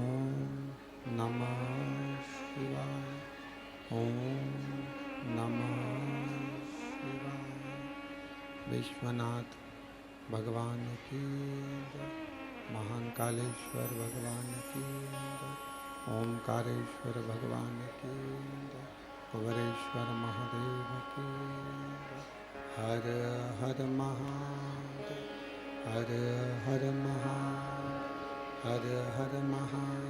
नमः शिवाय। ओम नमः शिवाय। विश्वनाथ भगवान की जय। महान कालेश्वर भगवान की जय। ओमकारेश्वर भगवान की जय। कुबेरेश्वर महादेव की जय। हर हर महादेव। हर हर महादेव। हर हर महादेव।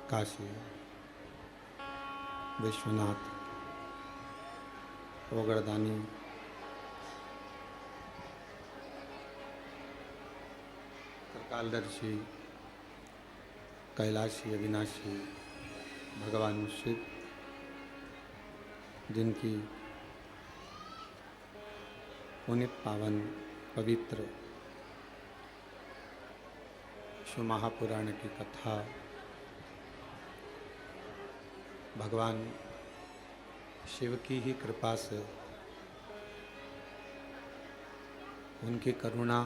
काशी विश्वनाथ ओगरदानी त्रिकालदर्शी कैलाशी अविनाशी भगवान शिव, जिनकी पुनित पावन पवित्र शिव महापुराण की कथा भगवान शिव की ही कृपा से, उनकी करुणा,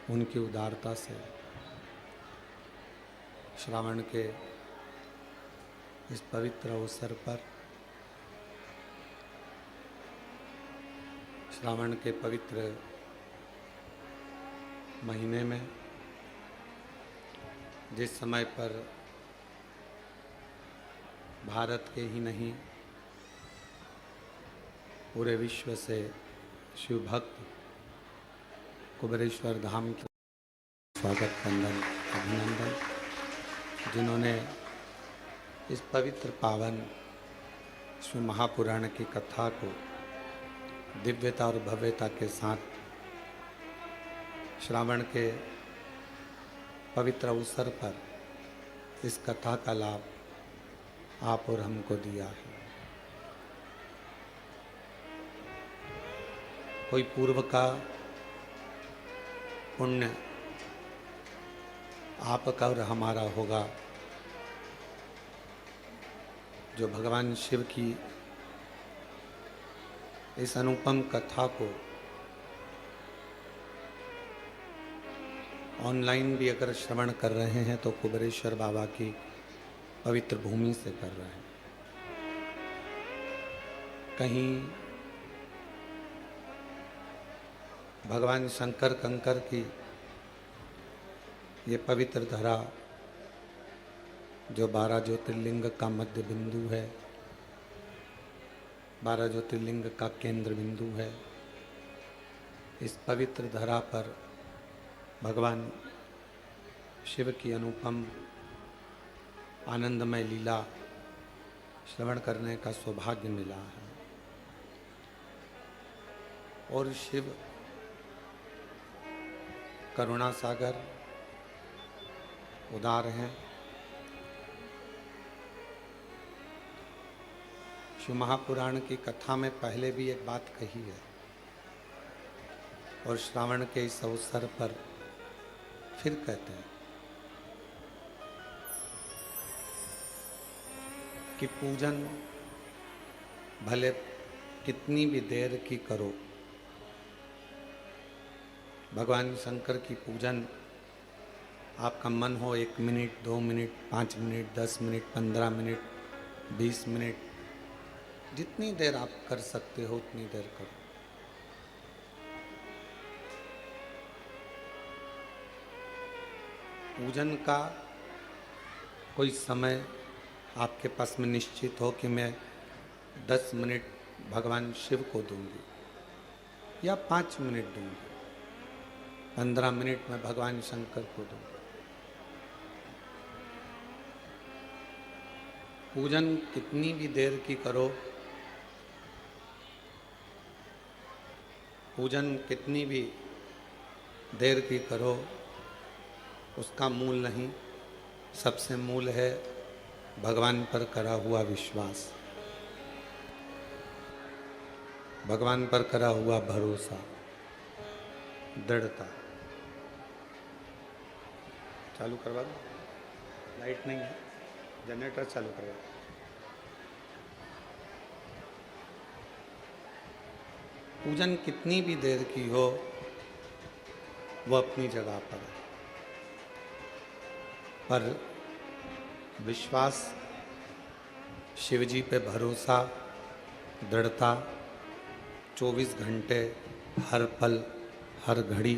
उनकी उदारता से श्रावण के इस पवित्र अवसर पर, श्रावण के पवित्र महीने में, जिस समय पर भारत के ही नहीं पूरे विश्व से शिव भक्त कुबेरेश्वर धाम के स्वागत वंदन अभिनंदन, जिन्होंने इस पवित्र पावन शिव महापुराण की कथा को दिव्यता और भव्यता के साथ श्रावण के पवित्र अवसर पर इस कथा का लाभ आप और हमको दिया है। कोई पूर्व का पुण्य आपका और हमारा होगा, जो भगवान शिव की इस अनुपम कथा को ऑनलाइन भी अगर श्रवण कर रहे हैं तो कुबेरेश्वर बाबा की पवित्र भूमि से कर रहे हैं। कहीं भगवान शंकर कंकर की ये पवित्र धरा, जो 12 ज्योतिर्लिंग का मध्य बिंदु है, 12 ज्योतिर्लिंग का केंद्र बिंदु है, इस पवित्र धरा पर भगवान शिव की अनुपम आनंदमय लीला श्रवण करने का सौभाग्य मिला है। और शिव करुणा सागर उदार हैं। शिव महापुराण की कथा में पहले भी एक बात कही है और श्रावण के इस अवसर पर फिर कहते हैं कि पूजन भले कितनी भी देर की करो, भगवान शंकर की पूजन आपका मन हो 1 minute, 2 minute, 5 minute, 10 minute, 15 minute, 20 minute, जितनी देर आप कर सकते हो उतनी देर करो। पूजन का कोई समय आपके पास में निश्चित हो कि मैं 10 मिनट भगवान शिव को दूंगी या 5 मिनट दूंगी, 15 मिनट में भगवान शंकर को दूंगी। पूजन कितनी भी देर की करो, पूजन कितनी भी देर की करो, उसका मूल नहीं, सबसे मूल है भगवान पर करा हुआ विश्वास, भगवान पर करा हुआ भरोसा, दृढ़ता। चालू करवा दो, लाइट नहीं है, जनरेटर चालू करवा दो। पूजन कितनी भी देर की हो वो अपनी जगह पर है। पर विश्वास, शिव जी पे भरोसा, दृढ़ता 24 घंटे, हर पल, हर घड़ी,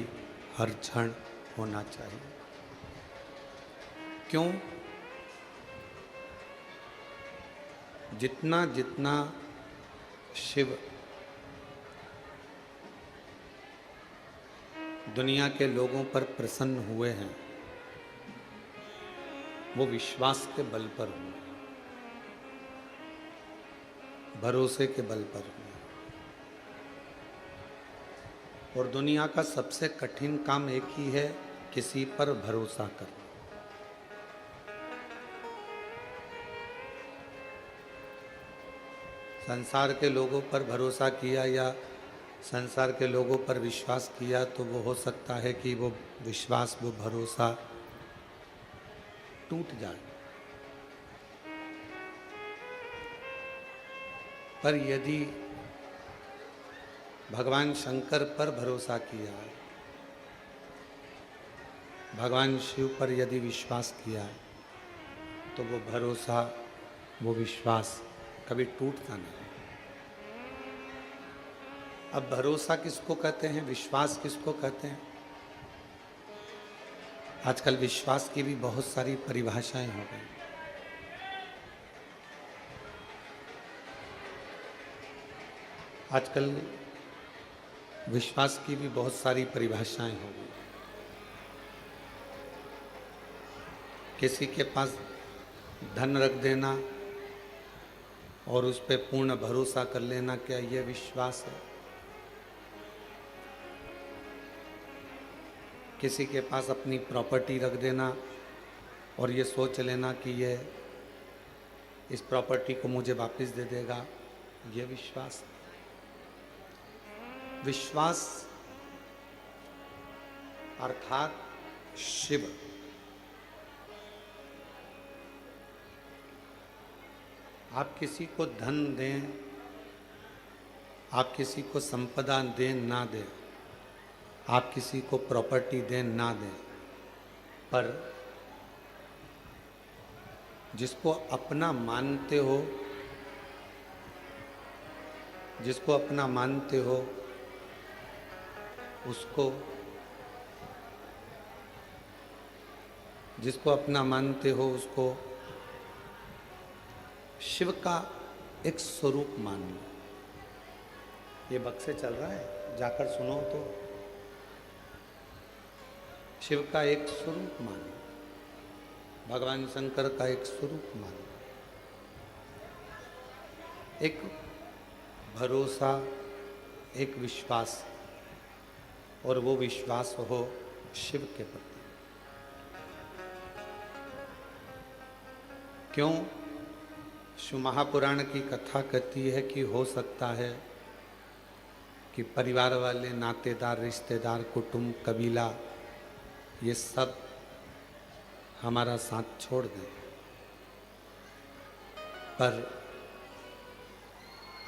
हर क्षण होना चाहिए। क्यों? जितना जितना शिव दुनिया के लोगों पर प्रसन्न हुए हैं, वो विश्वास के बल पर हुए, भरोसे के बल पर हुए। और दुनिया का सबसे कठिन काम एक ही है, किसी पर भरोसा करना। संसार के लोगों पर भरोसा किया या संसार के लोगों पर विश्वास किया तो वो हो सकता है कि वो विश्वास, वो भरोसा टूट जाए। पर यदि भगवान शंकर पर भरोसा किया, भगवान शिव पर यदि विश्वास किया, तो वो भरोसा, वो विश्वास कभी टूटता नहीं। अब भरोसा किसको कहते हैं, विश्वास किसको कहते हैं? आजकल विश्वास की भी बहुत सारी परिभाषाएं हो गई। आजकल विश्वास की भी बहुत सारी परिभाषाएं हो गई। किसी के पास धन रख देना और उस पर पूर्ण भरोसा कर लेना, क्या यह विश्वास है? किसी के पास अपनी प्रॉपर्टी रख देना और ये सोच लेना कि ये इस प्रॉपर्टी को मुझे वापस दे देगा, ये विश्वास है? विश्वास अर्थात शिव आप किसी को धन दें, आप किसी को संपदा दें ना दें, आप किसी को प्रॉपर्टी दें ना दें, पर जिसको अपना मानते हो, जिसको अपना मानते हो, उसको, जिसको अपना मानते हो उसको शिव का एक स्वरूप मान लो। ये बक्से चल रहा है, जाकर सुनो तो। शिव का एक स्वरूप मानो, भगवान शंकर का एक स्वरूप मानो, एक भरोसा, एक विश्वास, और वो विश्वास हो शिव के प्रति। क्यों? शिव महापुराण की कथा कहती है कि हो सकता है कि परिवार वाले, नातेदार, रिश्तेदार, कुटुंब, कबीला, ये सब हमारा साथ छोड़ दें, पर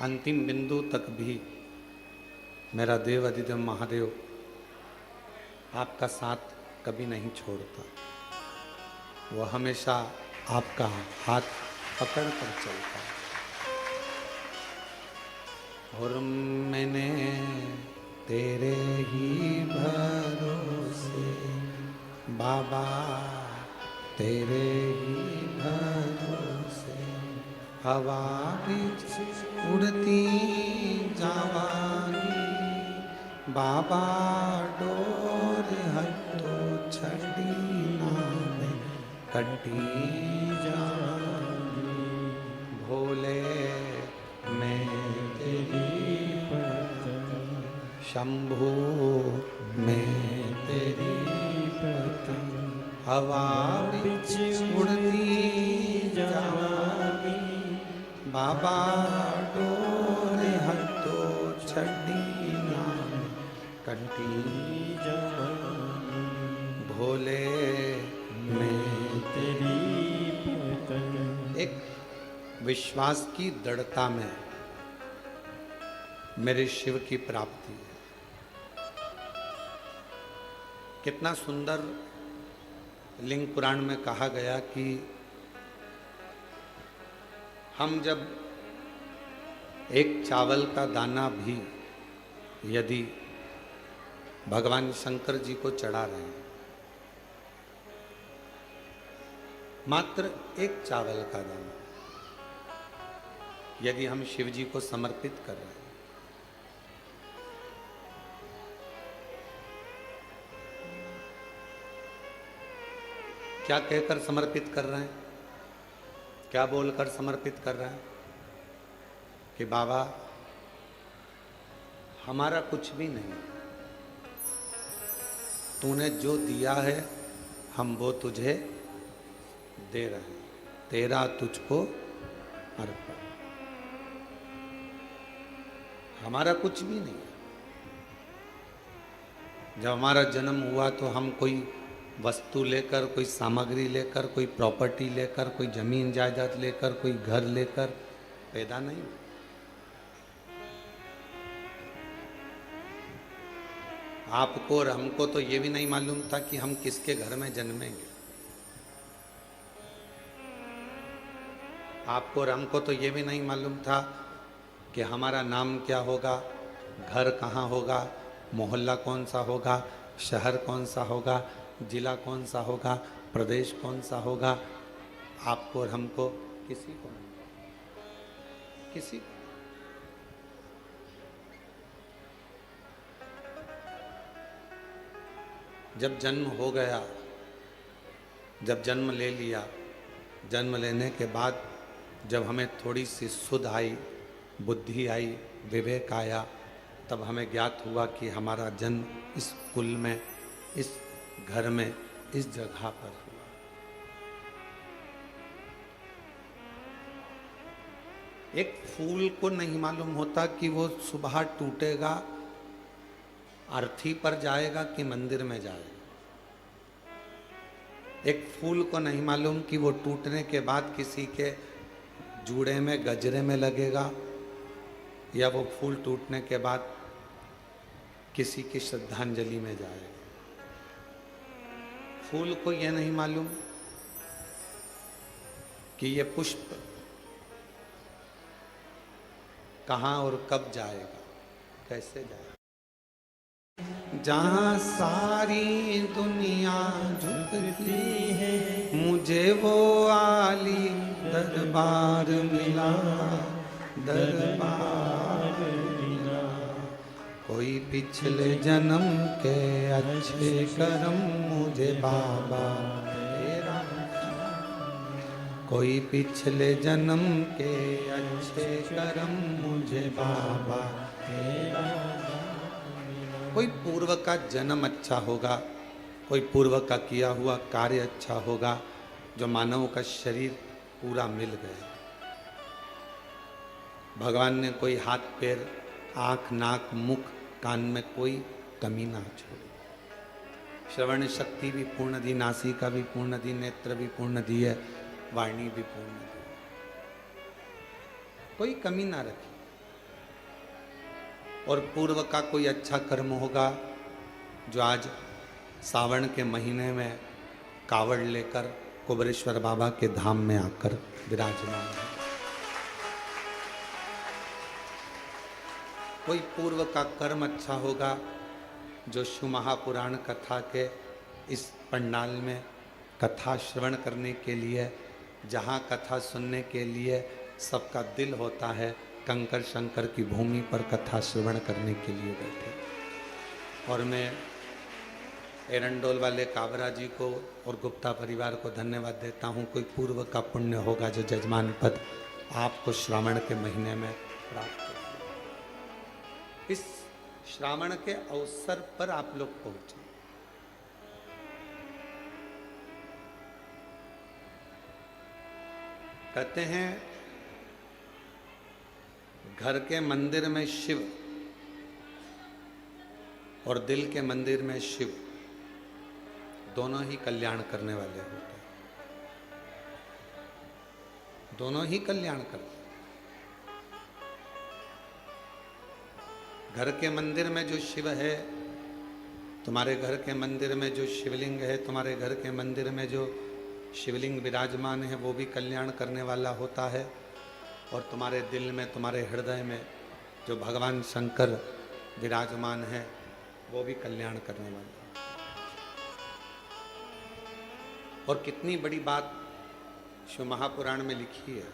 अंतिम बिंदु तक भी मेरा देव अधिदेव महादेव आपका साथ कभी नहीं छोड़ता। वो हमेशा आपका हाथ पकड़ कर चलता है। और मैंने तेरे ही भरोसे बाबा, तेरे ही भरोसे हवा बीच उड़ती जावानी, बाबा डोर हटो छड़ी नाम कटी जावानी, भोले मैं तेरी पतंग, शंभू मैं तेरी पतंग, हवा बिच उड़ती जावानी, बाबा डोर हटो छड़ी नाम कटी जावानी, भोले मैं तेरी पतंग। एक विश्वास की दृढ़ता में मेरे शिव की प्राप्ति है। कितना सुंदर लिंग पुराण में कहा गया कि हम जब एक चावल का दाना भी यदि भगवान शंकर जी को चढ़ा रहे हैं, मात्र एक चावल का दाना यदि हम शिव जी को समर्पित कर रहे हैं, क्या कहकर समर्पित कर रहे हैं, क्या बोलकर समर्पित कर रहे हैं कि बाबा हमारा कुछ भी नहीं, तूने जो दिया है हम वो तुझे दे रहे हैं, तेरा तुझको अर्पण। हमारा कुछ भी नहीं। जब हमारा जन्म हुआ तो हम कोई वस्तु लेकर, कोई सामग्री लेकर, कोई प्रॉपर्टी लेकर, कोई जमीन जायदाद लेकर, कोई घर लेकर पैदा नहीं हुए। आपको और हमको तो ये भी नहीं मालूम था कि हम किसके घर में जन्मेंगे। आपको और हमको तो ये भी नहीं मालूम था कि हमारा नाम क्या होगा, घर कहाँ होगा, मोहल्ला कौन सा होगा, शहर कौन सा होगा, जिला कौन सा होगा, प्रदेश कौन सा होगा। आपको और हमको किसी को नहीं, किसी को। जब जन्म हो गया, जब जन्म ले लिया, जन्म लेने के बाद जब हमें थोड़ी सी सुध आई, बुद्धि आई, विवेक आया, तब हमें ज्ञात हुआ कि हमारा जन्म इस कुल में, इस घर में, इस जगह पर हुआ। एक फूल को नहीं मालूम होता कि वो सुबह टूटेगा, अर्थी पर जाएगा कि मंदिर में जाएगा। एक फूल को नहीं मालूम कि वो टूटने के बाद किसी के जूड़े में, गजरे में लगेगा, या वो फूल टूटने के बाद किसी की श्रद्धांजलि में जाएगा। फूल को यह नहीं मालूम कि ये पुष्प कहाँ और कब जाएगा, कैसे जाएगा। जहाँ सारी दुनिया झुकती है, मुझे वो आली दरबार मिला, दरबार मिला। कोई पिछले जन्म के अच्छे कर्म मुझे बाबा तेरा, कोई पिछले जन्म के अच्छे कर्म मुझे बाबा तेरा। कोई पूर्व का जन्म अच्छा होगा, कोई पूर्व का किया हुआ कार्य अच्छा होगा, जो मानव का शरीर पूरा मिल गया। भगवान ने कोई हाथ पैर, आँख, नाक, मुख, कान में कोई कमी ना छोड़ी। श्रवण शक्ति भी पूर्ण दी, नासिका भी पूर्ण दी, नेत्र भी पूर्ण दी है, वाणी भी पूर्ण दी, कोई कमी ना रखी। और पूर्व का कोई अच्छा कर्म होगा, जो आज सावन के महीने में कावड़ लेकर कुबरेश्वर बाबा के धाम में आकर विराजमान है। कोई पूर्व का कर्म अच्छा होगा, जो शिव महापुराण कथा के इस पंडाल में कथा श्रवण करने के लिए, जहाँ कथा सुनने के लिए सबका दिल होता है, कंकर शंकर की भूमि पर कथा श्रवण करने के लिए बैठे। और मैं एरंडोल वाले काबरा जी को और गुप्ता परिवार को धन्यवाद देता हूँ। कोई पूर्व का पुण्य होगा जो जजमान पद आपको श्रावण के महीने में प्राप्त हो। इस श्रावण के अवसर पर आप लोग पहुंचे। कहते हैं घर के मंदिर में शिव और दिल के मंदिर में शिव दोनों ही कल्याण करने वाले होते हैं, दोनों ही कल्याण करते हैं। घर के मंदिर में जो शिव है तुम्हारे घर के मंदिर में जो शिवलिंग है, तुम्हारे घर के मंदिर में जो शिवलिंग विराजमान है, वो भी कल्याण करने वाला होता है। और तुम्हारे दिल में, तुम्हारे हृदय में जो भगवान शंकर विराजमान है, वो भी कल्याण करने वाला है। और कितनी बड़ी बात शिव महापुराण में लिखी है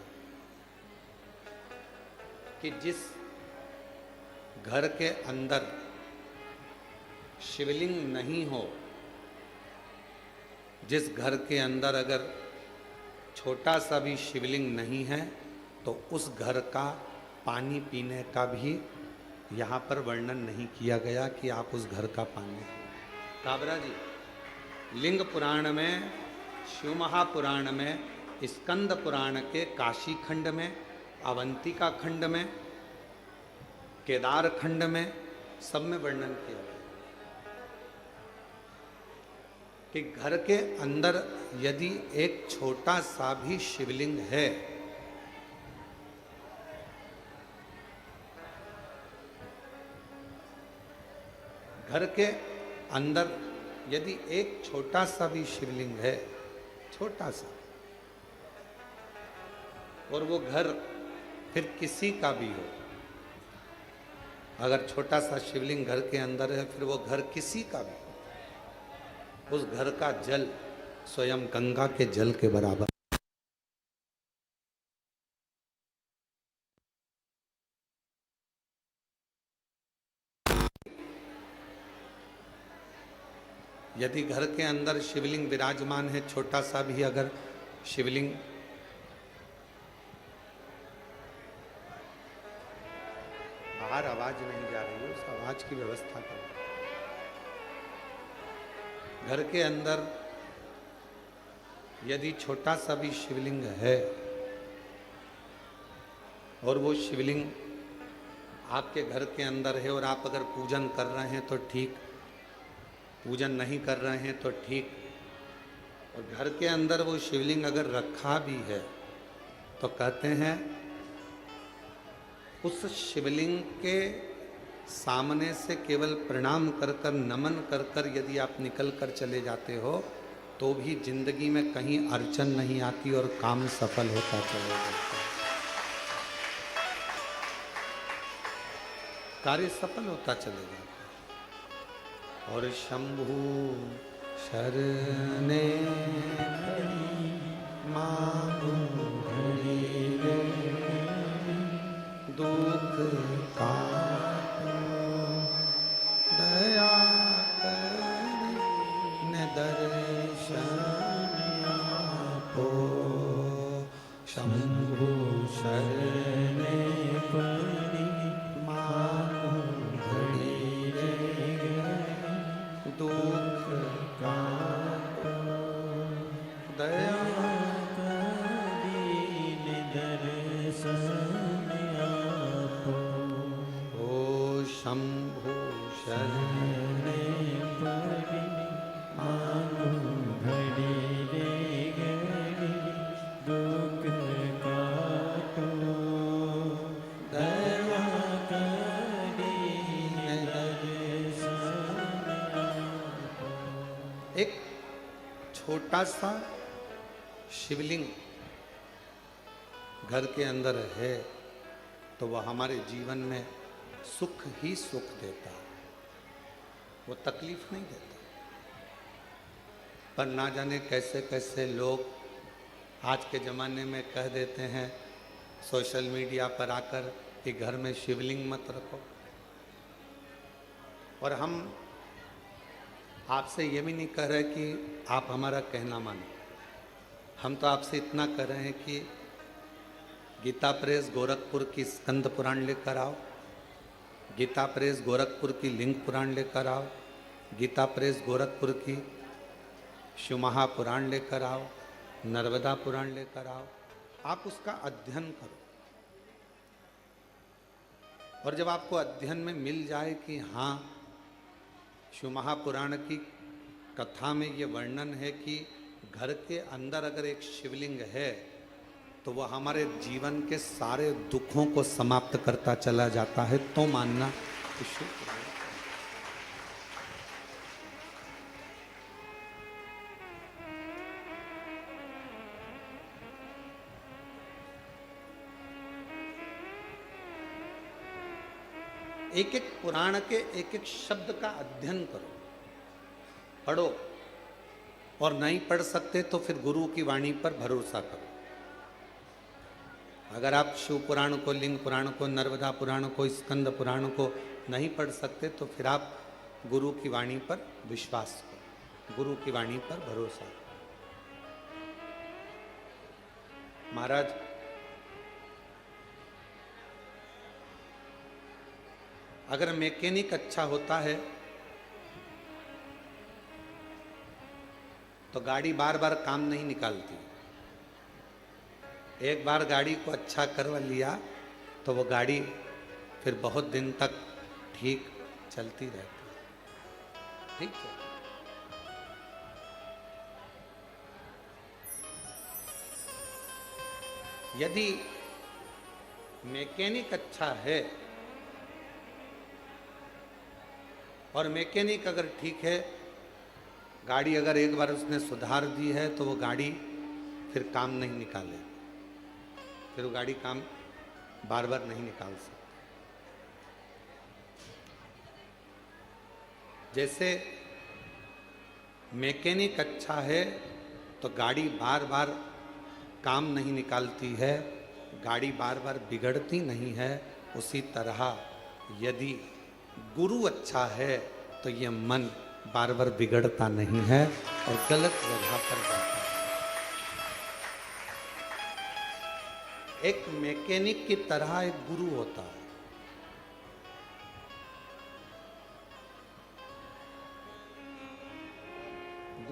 कि जिस घर के अंदर शिवलिंग नहीं हो, जिस घर के अंदर अगर छोटा सा भी शिवलिंग नहीं है, तो उस घर का पानी पीने का भी यहाँ पर वर्णन नहीं किया गया कि आप उस घर का पानी। काबरा जी, लिंग पुराण में, शिव महापुराण में, स्कंद पुराण के काशी खंड में, अवंतिका खंड में, केदार खंड में, सब में वर्णन किया गया कि घर के अंदर यदि एक छोटा सा भी शिवलिंग है, घर के अंदर यदि एक छोटा सा भी शिवलिंग है, छोटा सा, और वो घर फिर किसी का भी हो, अगर छोटा सा शिवलिंग घर के अंदर है, फिर वो घर किसी का भी हो, उस घर का जल स्वयं गंगा के जल के बराबर। यदि घर के अंदर शिवलिंग विराजमान है, छोटा सा भी अगर शिवलिंग, बाहर आवाज नहीं जा रही है, उस आवाज की व्यवस्था करो। घर के अंदर यदि छोटा सा भी शिवलिंग है और वो शिवलिंग आपके घर के अंदर है, और आप अगर पूजन कर रहे हैं तो ठीक, पूजन नहीं कर रहे हैं तो ठीक, और घर के अंदर वो शिवलिंग अगर रखा भी है, तो कहते हैं उस शिवलिंग के सामने से केवल प्रणाम कर कर, नमन कर कर यदि आप निकल कर चले जाते हो, तो भी जिंदगी में कहीं अड़चन नहीं आती और काम सफल होता चला जाता है, कार्य सफल होता चले जाता है। और शंभु शरणे मांगू घड़ी रे, दुख का दया करी न दर्शन आपो, शंभु शरणे पड़ी मांगू घड़ी रे, दुख का दया करी न दर्शन आपो, ओ शंभु शरणे पड़ी मांगू घड़ी रे घड़ी, दुख काटो दया करी न दर्शन आपो। एक छोटा सा शिवलिंग घर के अंदर है, तो वह हमारे जीवन में सुख ही सुख देता है, वो तकलीफ नहीं देता। पर ना जाने कैसे कैसे लोग आज के ज़माने में कह देते हैं सोशल मीडिया पर आकर कि घर में शिवलिंग मत रखो। और हम आपसे ये भी नहीं कह रहे कि आप हमारा कहना मानो, हम तो आपसे इतना कह रहे हैं कि गीता प्रेस गोरखपुर की स्कंद पुराण लेकर आओ, गीता प्रेस गोरखपुर की लिंग पुराण लेकर आओ, गीता प्रेस गोरखपुर की शिव महापुराण लेकर आओ, नर्मदा पुराण लेकर आओ, आप उसका अध्ययन करो। और जब आपको अध्ययन में मिल जाए कि हाँ, शिव महापुराण की कथा में ये वर्णन है कि घर के अंदर अगर एक शिवलिंग है, तो वह हमारे जीवन के सारे दुखों को समाप्त करता चला जाता है, तो मानना कि शिव पुराण। एक एक पुराण के एक एक शब्द का अध्ययन करो, पढ़ो, और नहीं पढ़ सकते तो फिर गुरु की वाणी पर भरोसा करो। अगर आप शिव पुराण को, लिंग पुराण को, नर्मदा पुराण को, स्कंद पुराण को नहीं पढ़ सकते तो फिर आप गुरु की वाणी पर विश्वास करो, गुरु की वाणी पर भरोसा करो। महाराज, अगर मैकेनिक अच्छा होता है तो गाड़ी बार बार काम नहीं निकालती। एक बार गाड़ी को अच्छा करवा लिया तो वो गाड़ी फिर बहुत दिन तक ठीक चलती रहती है। ठीक है, यदि मैकेनिक अच्छा है और मैकेनिक अगर ठीक है, गाड़ी अगर एक बार उसने सुधार दी है तो वो गाड़ी फिर काम नहीं निकाले, फिर वो गाड़ी काम बार बार नहीं निकाल सकती। जैसे मैकेनिक अच्छा है तो गाड़ी बार बार काम नहीं निकालती है, गाड़ी बार बार बिगड़ती नहीं है, उसी तरह यदि गुरु अच्छा है तो ये मन बार बार बिगड़ता नहीं है और गलत जगह पर जाता है। एक मैकेनिक की तरह एक गुरु होता है।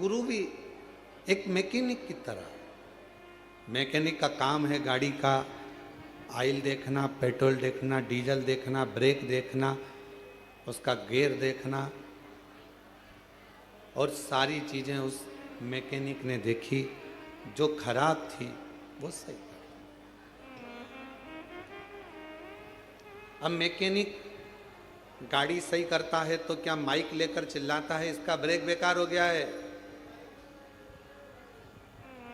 गुरु भी एक मैकेनिक की तरह। मैकेनिक का काम है गाड़ी का ऑयल देखना, पेट्रोल देखना, डीजल देखना, ब्रेक देखना, उसका गियर देखना, और सारी चीजें उस मैकेनिक ने देखी, जो खराब थी वो सही। अब मैकेनिक गाड़ी सही करता है तो क्या माइक लेकर चिल्लाता है इसका ब्रेक बेकार हो गया है?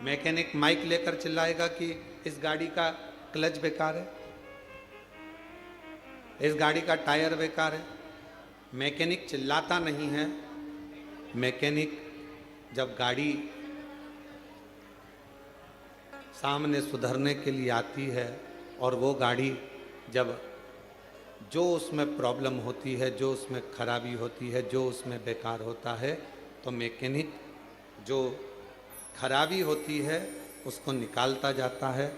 मैकेनिक माइक लेकर चिल्लाएगा कि इस गाड़ी का क्लच बेकार है, इस गाड़ी का टायर बेकार है? मैकेनिक चिल्लाता नहीं है। मैकेनिक जब गाड़ी सामने सुधरने के लिए आती है और वो गाड़ी जब जो उसमें प्रॉब्लम होती है, जो उसमें खराबी होती है, जो उसमें बेकार होता है, तो मैकेनिक जो खराबी होती है उसको निकालता जाता है,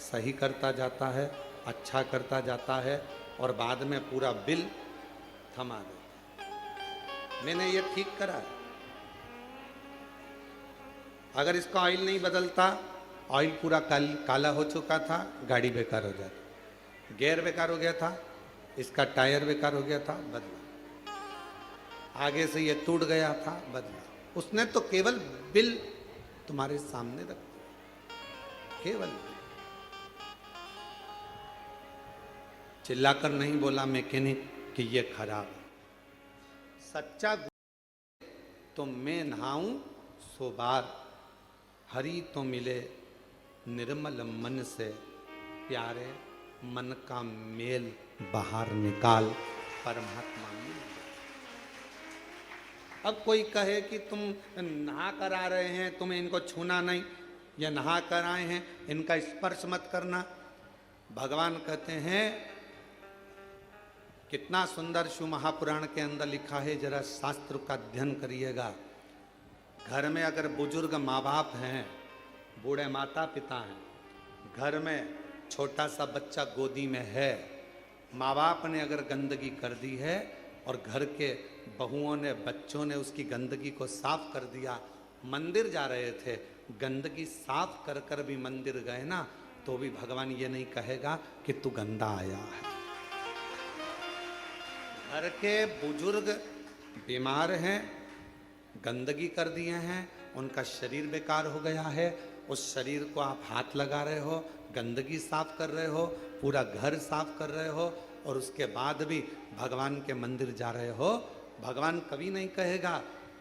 सही करता जाता है, अच्छा करता जाता है और बाद में पूरा बिल थमा देता है। मैंने ये ठीक करा है। अगर इसका ऑयल नहीं बदलता, ऑयल पूरा काला हो चुका था, गाड़ी बेकार हो जाती। गियर बेकार हो गया था, इसका टायर बेकार हो गया था, बदला। आगे से ये टूट गया था, बदला। उसने तो केवल बिल तुम्हारे सामने रख दिया, केवल चिल्लाकर नहीं बोला मैकेनिक कि ये खराब है। सच्चा तो मैं नहाऊं सो बार, हरि तो मिले निर्मल मन से, प्यारे मन का मेल बाहर निकाल, परमात्मा मिल। अब कोई कहे कि तुम नहा कर आ रहे हैं, तुम्हें इनको छूना नहीं, ये नहा कर आए हैं, इनका स्पर्श मत करना। भगवान कहते हैं, कितना सुंदर शिव महापुराण के अंदर लिखा है, जरा शास्त्र का अध्ययन करिएगा। घर में अगर बुजुर्ग माँ बाप हैं, बूढ़े माता पिता हैं, घर में छोटा सा बच्चा गोदी में है, माँ बाप ने अगर गंदगी कर दी है और घर के बहुओं ने, बच्चों ने उसकी गंदगी को साफ कर दिया, मंदिर जा रहे थे, गंदगी साफ कर कर भी मंदिर गए ना, तो भी भगवान ये नहीं कहेगा कि तू गंदा आया है। घर के बुजुर्ग बीमार हैं, गंदगी कर दिए हैं, उनका शरीर बेकार हो गया है, उस शरीर को आप हाथ लगा रहे हो, गंदगी साफ कर रहे हो, पूरा घर साफ कर रहे हो, और उसके बाद भी भगवान के मंदिर जा रहे हो, भगवान कभी नहीं कहेगा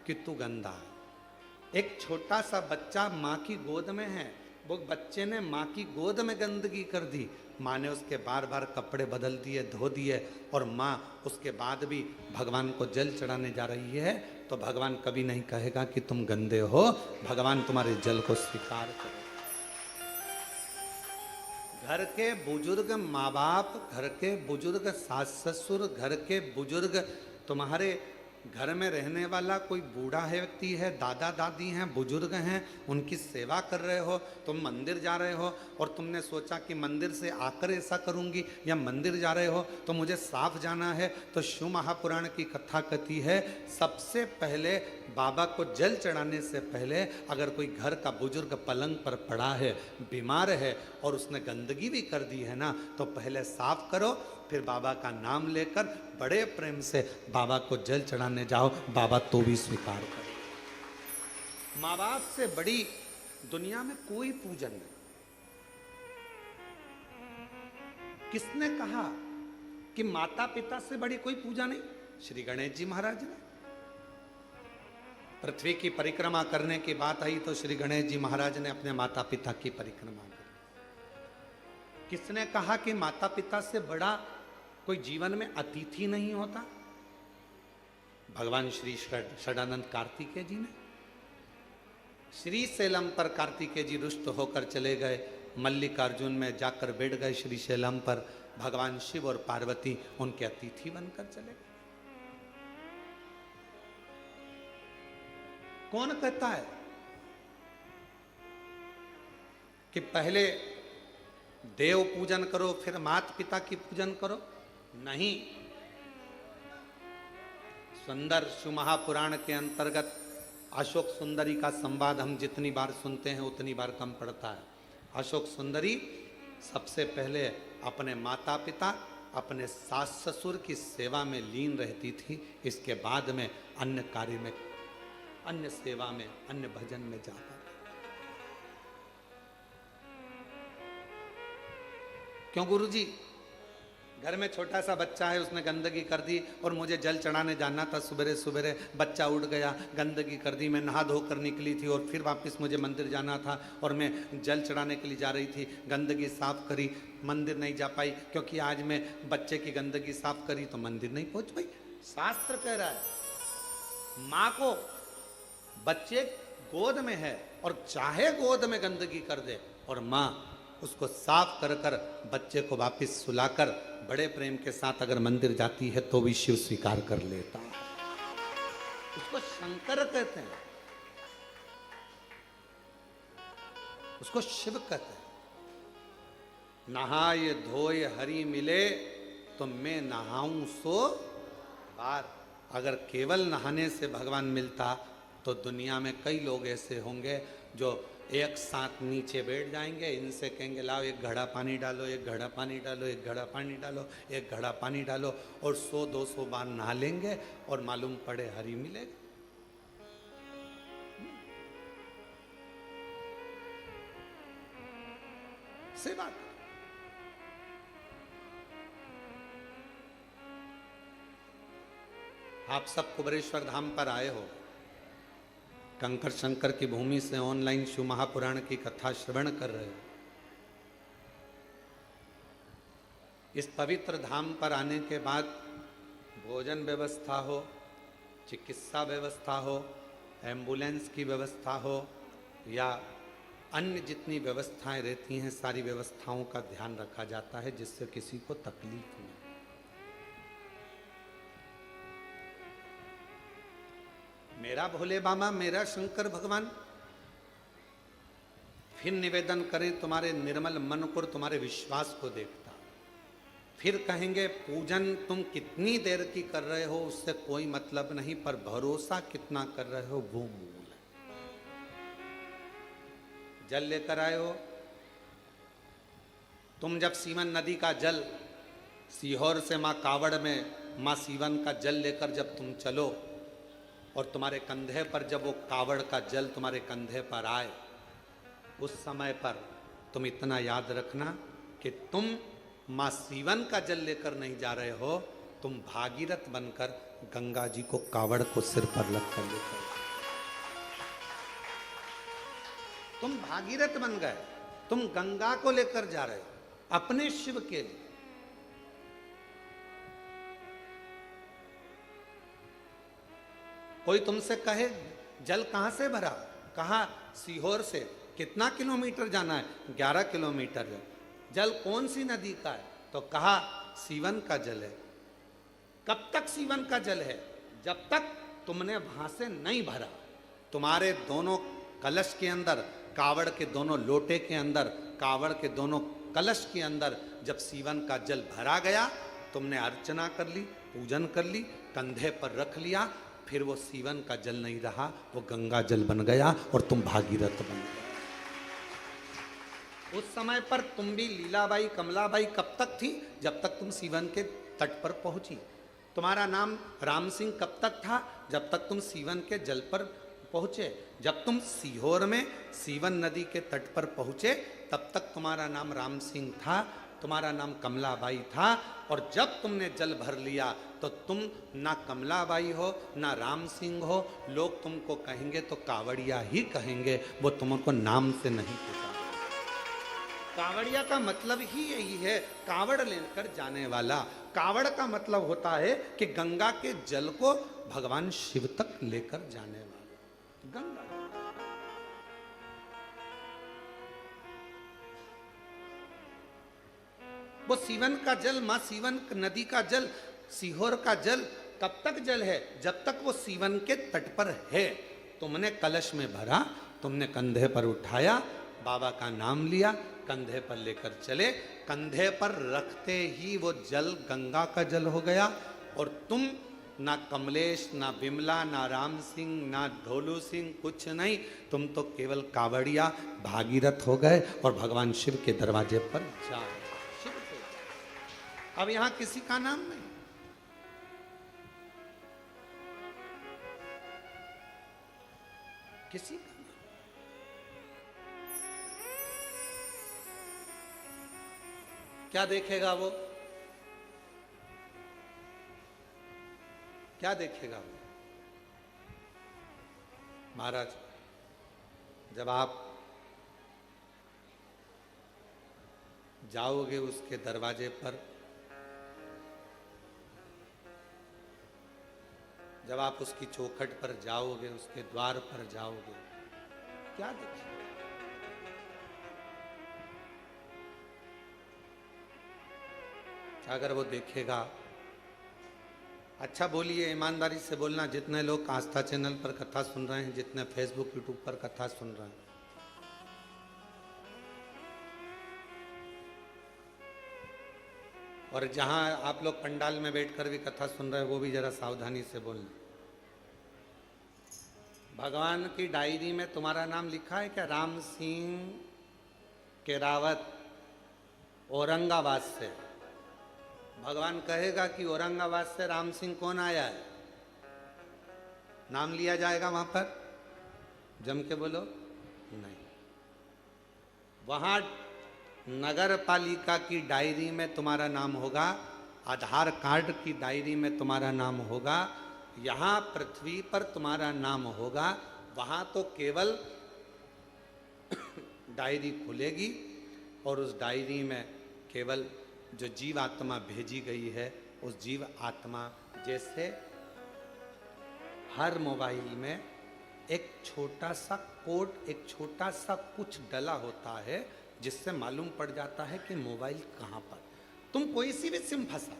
कि तू गंदा है। एक छोटा सा बच्चा माँ की गोद में है, वो बच्चे ने माँ की गोद में गंदगी कर दी, माँ ने उसके बार बार कपड़े बदल दिए, धो दिए, और माँ उसके बाद भी भगवान को जल चढ़ाने जा रही है, तो भगवान कभी नहीं कहेगा कि तुम गंदे हो, भगवान तुम्हारे जल को स्वीकार करो। घर के बुजुर्ग माँ बाप, घर के बुजुर्ग सास ससुर, घर के बुजुर्ग तुम्हारे घर में रहने वाला कोई बूढ़ा है व्यक्ति है, दादा दादी हैं, बुजुर्ग हैं, उनकी सेवा कर रहे हो। तुम मंदिर जा रहे हो और तुमने सोचा कि मंदिर से आकर ऐसा करूंगी, या मंदिर जा रहे हो तो मुझे साफ जाना है, तो शिव महापुराण की कथा कहती है सबसे पहले बाबा को जल चढ़ाने से पहले अगर कोई घर का बुजुर्ग पलंग पर पड़ा है, बीमार है, और उसने गंदगी भी कर दी है ना, तो पहले साफ करो, फिर बाबा का नाम लेकर बड़े प्रेम से बाबा को जल चढ़ाने जाओ, बाबा तो भी स्वीकार करे। माँ बाप से बड़ी दुनिया में कोई पूजन नहीं। किसने कहा कि माता पिता से बड़ी कोई पूजा नहीं? श्री गणेश जी महाराज ने। पृथ्वी की परिक्रमा करने की बात आई तो श्री गणेश जी महाराज ने अपने माता पिता की परिक्रमा की। किसने कहा कि माता पिता से बड़ा कोई जीवन में अतिथि नहीं होता? भगवान श्री षडानंद कार्तिकेय जी ने। श्री शैलम पर कार्तिकेय जी रुष्ट होकर चले गए, मल्लिकार्जुन में जाकर बैठ गए श्री शैलम पर, भगवान शिव और पार्वती उनके अतिथि बनकर चले गए। कौन कहता है कि पहले देव पूजन करो फिर माता पिता की पूजन करो? नहीं। सुंदर शिव महापुराण के अंतर्गत अशोक सुंदरी का संवाद हम जितनी बार सुनते हैं उतनी बार कम पड़ता है। अशोक सुंदरी सबसे पहले अपने माता पिता, अपने सास ससुर की सेवा में लीन रहती थी, इसके बाद में अन्य कार्य में, अन्य सेवा में, अन्य भजन में जाता। क्यों गुरुजी? घर में छोटा सा बच्चा है, उसने गंदगी कर दी और मुझे जल चढ़ाने जाना था, सुबह सुबह बच्चा उठ गया, गंदगी कर दी, मैं नहा धोकर निकली थी और फिर वापस मुझे मंदिर जाना था और मैं जल चढ़ाने के लिए जा रही थी, गंदगी साफ करी, मंदिर नहीं जा पाई क्योंकि आज मैं बच्चे की गंदगी साफ करी तो मंदिर नहीं पहुंच पाई। शास्त्र कह रहा है माँ को बच्चे गोद में है और चाहे गोद में गंदगी कर दे और माँ उसको साफ कर कर बच्चे को वापस सुलाकर बड़े प्रेम के साथ अगर मंदिर जाती है तो भी शिव स्वीकार कर लेता है। उसको शंकर कहते हैं, उसको शिव कहते हैं। नहाय धोय हरि मिले तो मैं नहाऊं सो बार। अगर केवल नहाने से भगवान मिलता तो दुनिया में कई लोग ऐसे होंगे जो एक साथ नीचे बैठ जाएंगे, इनसे कहेंगे लाओ एक घड़ा पानी डालो, एक घड़ा पानी डालो, एक घड़ा पानी डालो, एक घड़ा पानी डालो, और 100-200 बार नहा लेंगे और मालूम पड़े हरि मिलेगा। से बात आप सब कुबेरेश्वर धाम पर आए हो, कंकर शंकर की भूमि से ऑनलाइन शिव महापुराण की कथा श्रवण कर रहे हो। इस पवित्र धाम पर आने के बाद भोजन व्यवस्था हो, चिकित्सा व्यवस्था हो, एम्बुलेंस की व्यवस्था हो या अन्य जितनी व्यवस्थाएं रहती हैं, सारी व्यवस्थाओं का ध्यान रखा जाता है जिससे किसी को तकलीफ नहीं। मेरा भोले बाबा, मेरा शंकर भगवान फिर निवेदन करें तुम्हारे निर्मल मन को, तुम्हारे विश्वास को देखता। फिर कहेंगे पूजन तुम कितनी देर की कर रहे हो उससे कोई मतलब नहीं, पर भरोसा कितना कर रहे हो वो मूल है। जल लेकर आए हो तुम, जब सीवन नदी का जल सीहोर से माँ कावड़ में माँ सीवन का जल लेकर जब तुम चलो और तुम्हारे कंधे पर जब वो कावड़ का जल तुम्हारे कंधे पर आए, उस समय पर तुम इतना याद रखना कि तुम माँ सीवन का जल लेकर नहीं जा रहे हो, तुम भागीरथ बनकर गंगा जी को कावड़ को सिर पर रख कर लेकर तुम भागीरथ बन गए। तुम गंगा को लेकर जा रहे हो अपने शिव के लिए। कोई तुमसे कहे जल कहां से भरा, कहा सीहोर से। कितना किलोमीटर जाना है? 11 किलोमीटर है। जल कौन सी नदी का है? तो कहा सीवन का जल है। कब तक सीवन का जल है? जब तक तुमने वहां से नहीं भरा। तुम्हारे दोनों कलश के अंदर, कावड़ के दोनों लोटे के अंदर, कावड़ के दोनों कलश के अंदर जब सीवन का जल भरा गया, तुमने अर्चना कर ली, पूजन कर ली, कंधे पर रख लिया, फिर वो सीवन का जल नहीं रहा, वो गंगा जल बन गया और तुम भागीरथ बन गए। उस समय पर तुम भी लीलाबाई, कमलाबाई कब तक थी? जब तक तुम सीवन के तट पर पहुंची। तुम्हारा नाम राम सिंह कब तक था? जब तक तुम सीवन के जल पर पहुंचे। जब तुम सीहोर में सीवन नदी के तट पर पहुंचे, तब तक तुम्हारा नाम राम सिंह था, तुम्हारा नाम कमलाबाई था। और जब तुमने जल भर लिया तो तुम ना कमलाबाई हो ना राम सिंह हो, लोग तुमको कहेंगे तो कावड़िया ही कहेंगे, वो तुमको नाम से नहीं पुकारेंगे। कावड़िया का मतलब ही यही है, कावड़ लेकर जाने वाला। कावड़ का मतलब होता है कि गंगा के जल को भगवान शिव तक लेकर जाने वाला। गंगा वो सीवन का जल, मां सीवन नदी का जल, सीहोर का जल कब तक जल है? जब तक वो सीवन के तट पर है। तुमने कलश में भरा, तुमने कंधे पर उठाया, बाबा का नाम लिया, कंधे पर लेकर चले, कंधे पर रखते ही वो जल गंगा का जल हो गया। और तुम ना कमलेश, ना विमला, ना राम सिंह, ना ढोलू सिंह, कुछ नहीं, तुम तो केवल कावड़िया भागीरथ हो गए और भगवान शिव के दरवाजे पर जा रहे। अब यहां किसी का नाम नहीं, किसी का नाम। क्या देखेगा वो? क्या देखेगा वो? महाराज, जब आप जाओगे उसके दरवाजे पर, जब आप उसकी चौखट पर जाओगे, उसके द्वार पर जाओगे, क्या देखिए? अगर वो देखेगा, अच्छा बोलिए, ईमानदारी से बोलना, जितने लोग आस्था चैनल पर कथा सुन रहे हैं, जितने फेसबुक यूट्यूब पर कथा सुन रहे हैं, और जहां आप लोग पंडाल में बैठकर भी कथा सुन रहे हैं, वो भी जरा सावधानी से बोलना। भगवान की डायरी में तुम्हारा नाम लिखा है क्या? राम सिंह केरावत, औरंगाबाद से। भगवान कहेगा कि औरंगाबाद से राम सिंह कौन आया है? नाम लिया जाएगा वहां पर? जम के बोलो नहीं। वहां नगर पालिका की डायरी में तुम्हारा नाम होगा, आधार कार्ड की डायरी में तुम्हारा नाम होगा, यहाँ पृथ्वी पर तुम्हारा नाम होगा। वहाँ तो केवल डायरी खुलेगी और उस डायरी में केवल जो जीव आत्मा भेजी गई है, उस जीव आत्मा, जैसे हर मोबाइल में एक छोटा सा कोड, एक छोटा सा कुछ डला होता है, जिससे मालूम पड़ जाता है कि मोबाइल कहां पर। तुम कोई सी भी सिम फंसा,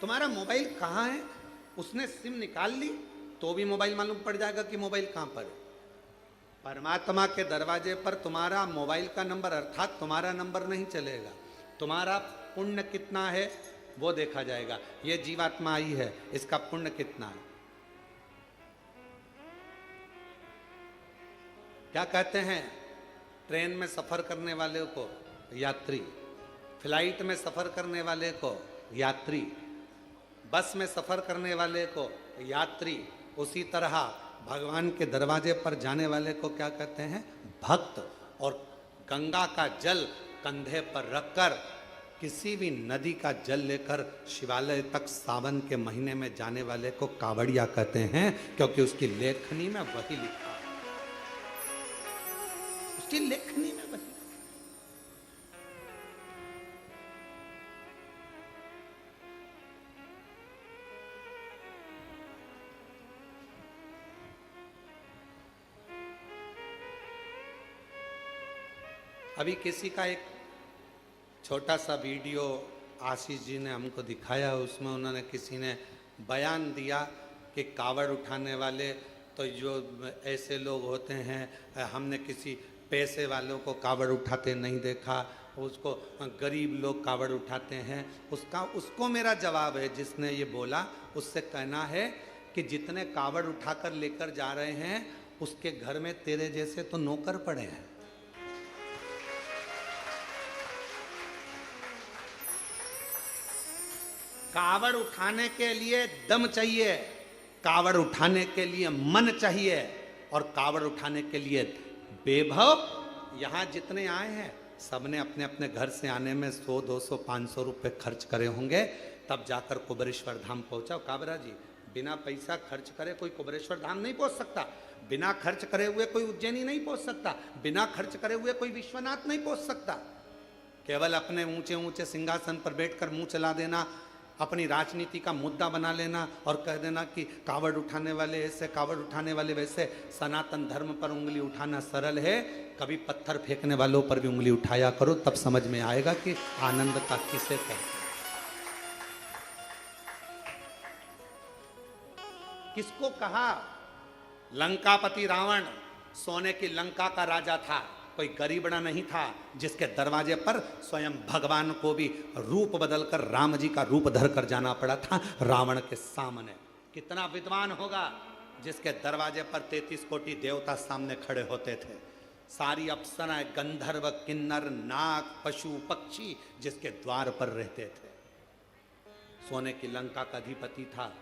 तुम्हारा मोबाइल कहां है, उसने सिम निकाल ली तो भी मोबाइल मालूम पड़ जाएगा कि मोबाइल कहां पर है। परमात्मा के दरवाजे पर तुम्हारा मोबाइल का नंबर, अर्थात तुम्हारा नंबर नहीं चलेगा, तुम्हारा पुण्य कितना है वो देखा जाएगा। ये जीवात्मा आई है, इसका पुण्य कितना है। क्या कहते हैं, ट्रेन में सफर करने वाले को यात्री, फ्लाइट में सफर करने वाले को यात्री, बस में सफर करने वाले को यात्री, उसी तरह भगवान के दरवाजे पर जाने वाले को क्या कहते हैं? भक्त। और गंगा का जल कंधे पर रखकर किसी भी नदी का जल लेकर शिवालय तक सावन के महीने में जाने वाले को कावड़िया कहते हैं, क्योंकि उसकी लेखनी में वही लिखा है, उसकी लेखनी में वही। अभी किसी का एक छोटा सा वीडियो आशीष जी ने हमको दिखाया, उसमें उन्होंने किसी ने बयान दिया कि कावड़ उठाने वाले तो जो ऐसे लोग होते हैं, हमने किसी पैसे वालों को कावड़ उठाते नहीं देखा, उसको गरीब लोग कावड़ उठाते हैं। उसको मेरा जवाब है, जिसने ये बोला उससे कहना है कि जितने कावड़ उठाकर लेकर जा रहे हैं उसके घर में तेरे जैसे तो नौकर पड़े हैं। कावड़ उठाने के लिए दम चाहिए, कावड़ उठाने के लिए मन चाहिए, और कावड़ उठाने के लिए वैभव। यहाँ जितने आए हैं सबने अपने अपने घर से आने में 100, 200, 500 रुपए खर्च करे होंगे, तब जाकर कुबेरेश्वर धाम पहुंचा। काबरा जी, बिना पैसा खर्च करे कोई कुबेरेश्वर धाम नहीं पहुंच सकता, बिना खर्च करे हुए कोई उज्जैनी नहीं पहुंच सकता, बिना खर्च करे हुए कोई विश्वनाथ नहीं पहुंच सकता। केवल अपने ऊंचे ऊंचे सिंहासन पर बैठकर मुंह चला देना, अपनी राजनीति का मुद्दा बना लेना और कह देना कि कावड़ उठाने वाले ऐसे, कावड़ उठाने वाले वैसे। सनातन धर्म पर उंगली उठाना सरल है, कभी पत्थर फेंकने वालों पर भी उंगली उठाया करो, तब समझ में आएगा कि आनंदता किसे कहते हैं। किसको कहा? लंकापति रावण सोने की लंका का राजा था, कोई गरीबड़ा नहीं था, जिसके दरवाजे पर स्वयं भगवान को भी रूप बदलकर राम जी का रूप धरकर जाना पड़ा था रावण के सामने। कितना विद्वान होगा जिसके दरवाजे पर 33 कोटि देवता सामने खड़े होते थे, सारी अप्सराएं, गंधर्व, किन्नर, नाग, पशु, पक्षी जिसके द्वार पर रहते थे। सोने की लंका का अधिपति था।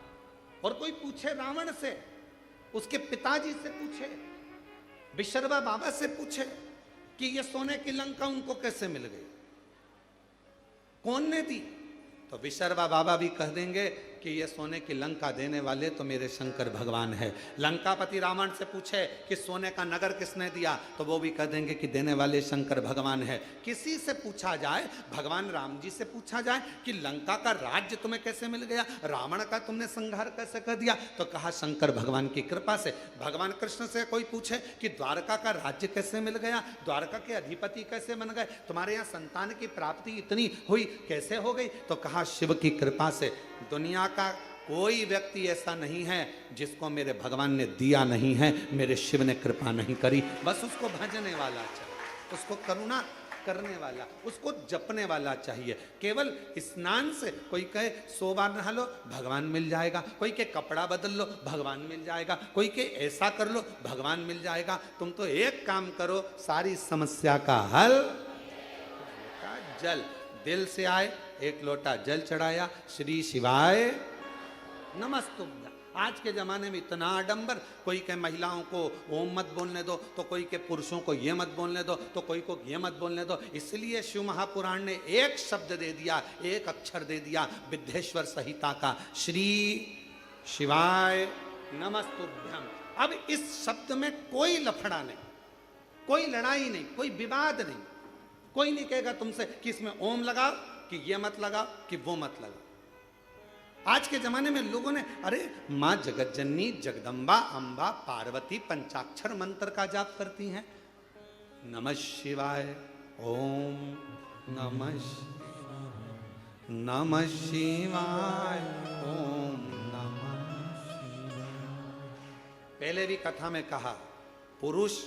और कोई पूछे रावण से, उसके पिताजी से पूछे, विशर्वा बाबा से पूछे कि ये सोने की लंका उनको कैसे मिल गई, कौन ने दी, तो विशर्वा बाबा भी कह देंगे कि ये सोने की लंका देने वाले तो मेरे शंकर भगवान है। लंकापति रावण से पूछे कि सोने का नगर किसने दिया, तो वो भी कह देंगे कि देने वाले शंकर भगवान है। किसी से पूछा जाए, भगवान राम जी से पूछा जाए कि लंका का राज्य तुम्हें कैसे मिल गया, रावण का तुमने संहार कैसे कर दिया, तो कहा शंकर भगवान की कृपा से। भगवान कृष्ण से कोई पूछे कि द्वारका का राज्य कैसे मिल गया, द्वारका के अधिपति कैसे बन गए, तुम्हारे यहाँ संतान की प्राप्ति इतनी हुई कैसे हो गई, तो कहा शिव की कृपा से। दुनिया का कोई व्यक्ति ऐसा नहीं है जिसको मेरे भगवान ने दिया नहीं है, मेरे शिव ने कृपा नहीं करी। बस उसको भजने वाला चाहिए, उसको करुणा करने वाला, उसको जपने वाला चाहिए। केवल स्नान से कोई कहे 100 बार नहा लो, भगवान मिल जाएगा, कोई के कपड़ा बदल लो, भगवान मिल जाएगा, कोई के ऐसा कर लो, भगवान मिल जाएगा। तुम तो एक काम करो, सारी समस्या का हल जल। दिल से आए, एक लोटा जल चढ़ाया, श्री शिवाय नमस्तुभ्यं। आज के जमाने में इतना आडंबर, कोई के महिलाओं को ओम मत बोलने दो, तो कोई के पुरुषों को ये मत बोलने दो, तो कोई को ये मत बोलने दो। इसलिए शिव महापुराण ने एक शब्द दे दिया, एक अक्षर दे दिया विद्येश्वर संहिता का, श्री शिवाय नमस्तुभ्यं। अब इस शब्द में कोई लफड़ा नहीं, कोई लड़ाई नहीं, कोई विवाद नहीं, कोई नहीं कहेगा तुमसे कि इसमें ओम लगाओ, कि ये मत लगाओ, कि वो मत लगाओ। आज के जमाने में लोगों ने, अरे माँ जगतजननी, जगदम्बा, अम्बा, पार्वती पंचाक्षर मंत्र का जाप करती हैं। नमः शिवाय, ओम नमः शिवाय, नमः शिवाय, ओम नमः शिवाय। पहले भी कथा में कहा, पुरुष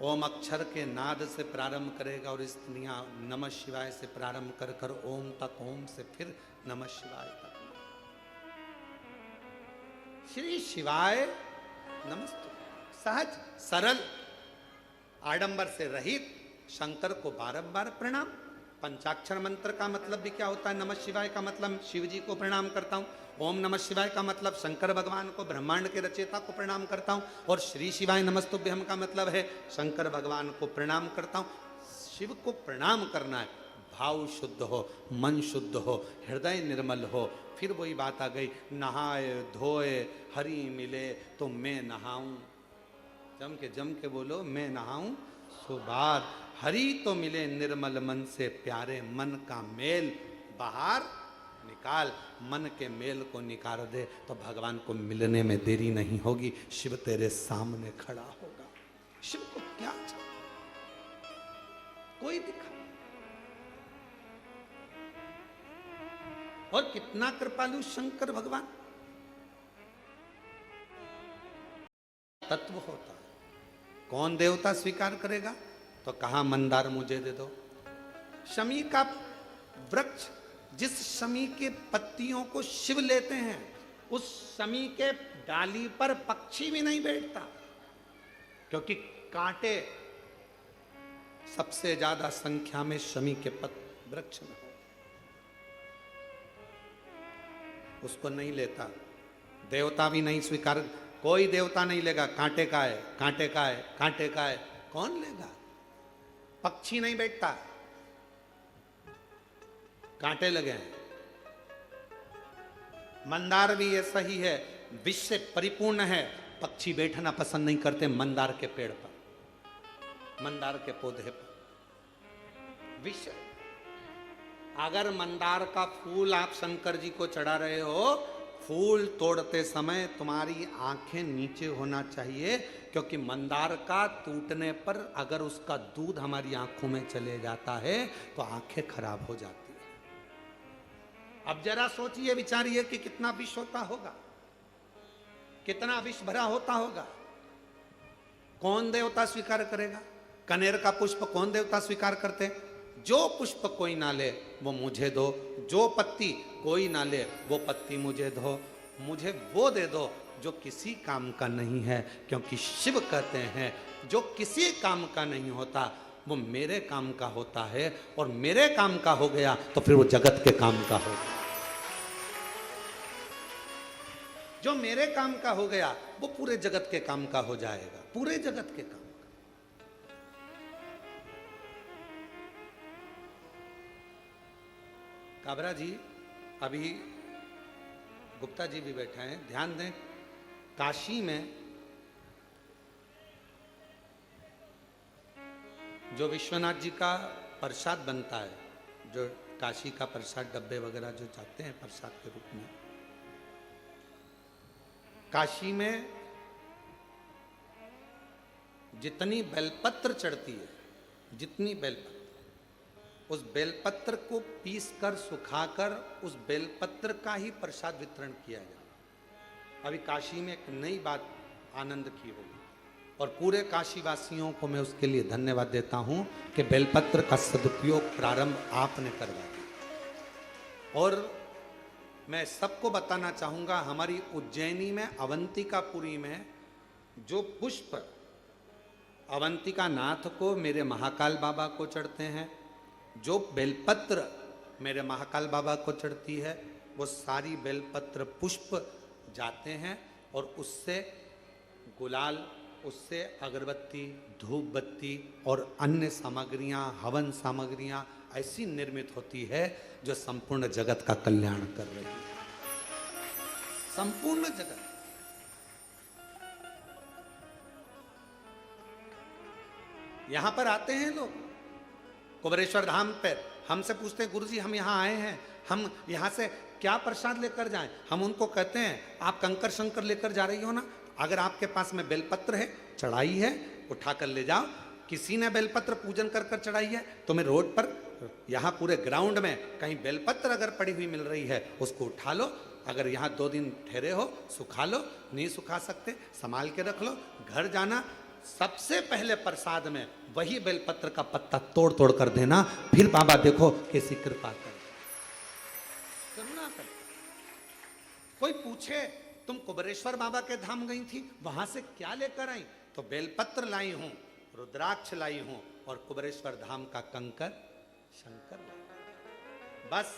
ओम अक्षर के नाद से प्रारंभ करेगा और स्त्रियां नमः शिवाय से प्रारंभ कर कर ओम तक, ओम से फिर नमः शिवाय तक। श्री शिवाय नमस्तु। सहज सरल आडंबर से रहित शंकर को बारंबार प्रणाम। पंचाक्षर मंत्र का मतलब भी क्या होता है? नमः शिवाय का मतलब शिव जी को प्रणाम करता हूँ, ओम नमः शिवाय का मतलब शंकर भगवान को, ब्रह्मांड के रचयिता को प्रणाम करता हूँ, और श्री शिवाय नमस्तुभ्यं का मतलब है शंकर भगवान को प्रणाम करता हूँ। शिव को प्रणाम करना है, भाव शुद्ध हो, मन शुद्ध हो, हृदय निर्मल हो। फिर वही बात आ गई, नहाए धोए हरि मिले तो मैं नहाऊं। जम के बोलो, मैं नहाऊं सो बार। हरि तो मिले निर्मल मन से प्यारे, मन का मेल बाहर निकाल। मन के मेल को निकाल दे तो भगवान को मिलने में देरी नहीं होगी। शिव तेरे सामने खड़ा होगा। शिव को क्या चाहिए? कोई दिखा। और कितना कृपालु शंकर भगवान। तत्व होता है, कौन देवता स्वीकार करेगा? तो कहा मंदार मुझे दे दो। शमी का वृक्ष, जिस शमी के पत्तियों को शिव लेते हैं, उस शमी के डाली पर पक्षी भी नहीं बैठता, क्योंकि कांटे सबसे ज्यादा संख्या में शमी के वृक्ष में हो। उसको नहीं लेता, देवता भी नहीं स्वीकार। कोई देवता नहीं लेगा। कांटे का है, कांटे का है, कांटे का है, कौन लेगा? पक्षी नहीं बैठता, कांटे लगे हैं। मंदार भी ऐसा ही है, विष से परिपूर्ण है। पक्षी बैठना पसंद नहीं करते मंदार के पेड़ पर, मंदार के पौधे पर। विष। अगर मंदार का फूल आप शंकर जी को चढ़ा रहे हो, फूल तोड़ते समय तुम्हारी आंखें नीचे होना चाहिए, क्योंकि मंदार का टूटने पर अगर उसका दूध हमारी आंखों में चले जाता है तो आंखें खराब हो जाती है। अब जरा सोचिए, विचारिए कि कितना विष होता होगा, कितना विष भरा होता होगा। कौन देवता स्वीकार करेगा? कनेर का पुष्प कौन देवता स्वीकार करते? जो पुष्प कोई ना ले वो मुझे दो, जो पत्ती कोई ना ले वो पत्ती मुझे दो, मुझे वो दे दो जो किसी काम का नहीं है। क्योंकि शिव कहते हैं जो किसी काम का नहीं होता वो मेरे काम का होता है, और मेरे काम का हो गया तो फिर वो जगत के काम का होगा। जो मेरे काम का हो गया वो पूरे जगत के काम का हो जाएगा, पूरे जगत के काम। काबरा जी, अभी गुप्ता जी भी बैठे हैं, ध्यान दें। काशी में जो विश्वनाथ जी का प्रसाद बनता है, जो काशी का प्रसाद डब्बे वगैरह जो जाते हैं प्रसाद के रूप में, काशी में जितनी बेलपत्र चढ़ती है, जितनी बेलपत्र, उस बेलपत्र को पीसकर सुखाकर उस बेलपत्र का ही प्रसाद वितरण किया जाए। अभी काशी में एक नई बात आनंद की होगी, और पूरे काशी वासियों को मैं उसके लिए धन्यवाद देता हूं कि बेलपत्र का सदुपयोग प्रारंभ आपने करवा दिया। और मैं सबको बताना चाहूँगा, हमारी उज्जैनी में अवंतिकापुरी में जो पुष्प अवंतिका नाथ को, मेरे महाकाल बाबा को चढ़ते हैं, जो बेलपत्र मेरे महाकाल बाबा को चढ़ती है, वो सारी बेलपत्र पुष्प जाते हैं और उससे गुलाल, उससे अगरबत्ती, धूप बत्ती और अन्य सामग्रियां, हवन सामग्रियां ऐसी निर्मित होती है जो संपूर्ण जगत का कल्याण कर रही है। संपूर्ण जगत। यहां पर आते हैं लोग कुबेरेश्वर धाम पर, हमसे पूछते हैं गुरुजी हम यहाँ आए हैं, हम यहाँ से क्या प्रसाद लेकर जाएं? हम उनको कहते हैं आप कंकर शंकर लेकर जा रही हो ना, अगर आपके पास में बेलपत्र है, चढ़ाई है, उठाकर ले जाओ। किसी ने बेलपत्र पूजन कर कर चढ़ाई है, तुम्हें रोड पर, यहाँ पूरे ग्राउंड में कहीं बेलपत्र अगर पड़ी हुई मिल रही है, उसको उठा लो। अगर यहाँ 2 दिन ठहरे हो, सुखा लो, नहीं सुखा सकते संभाल के रख लो। घर जाना, सबसे पहले प्रसाद में वही बेलपत्र का पत्ता तोड़ तोड़ कर देना, फिर बाबा देखो कैसी कृपा कर, करुणा कर। कोई पूछे तुम कुबेरेश्वर बाबा के धाम गई थी, वहां से क्या लेकर आई? तो बेलपत्र लाई हूं, रुद्राक्ष लाई हूं और कुबेरेश्वर धाम का कंकर शंकर लाई। बस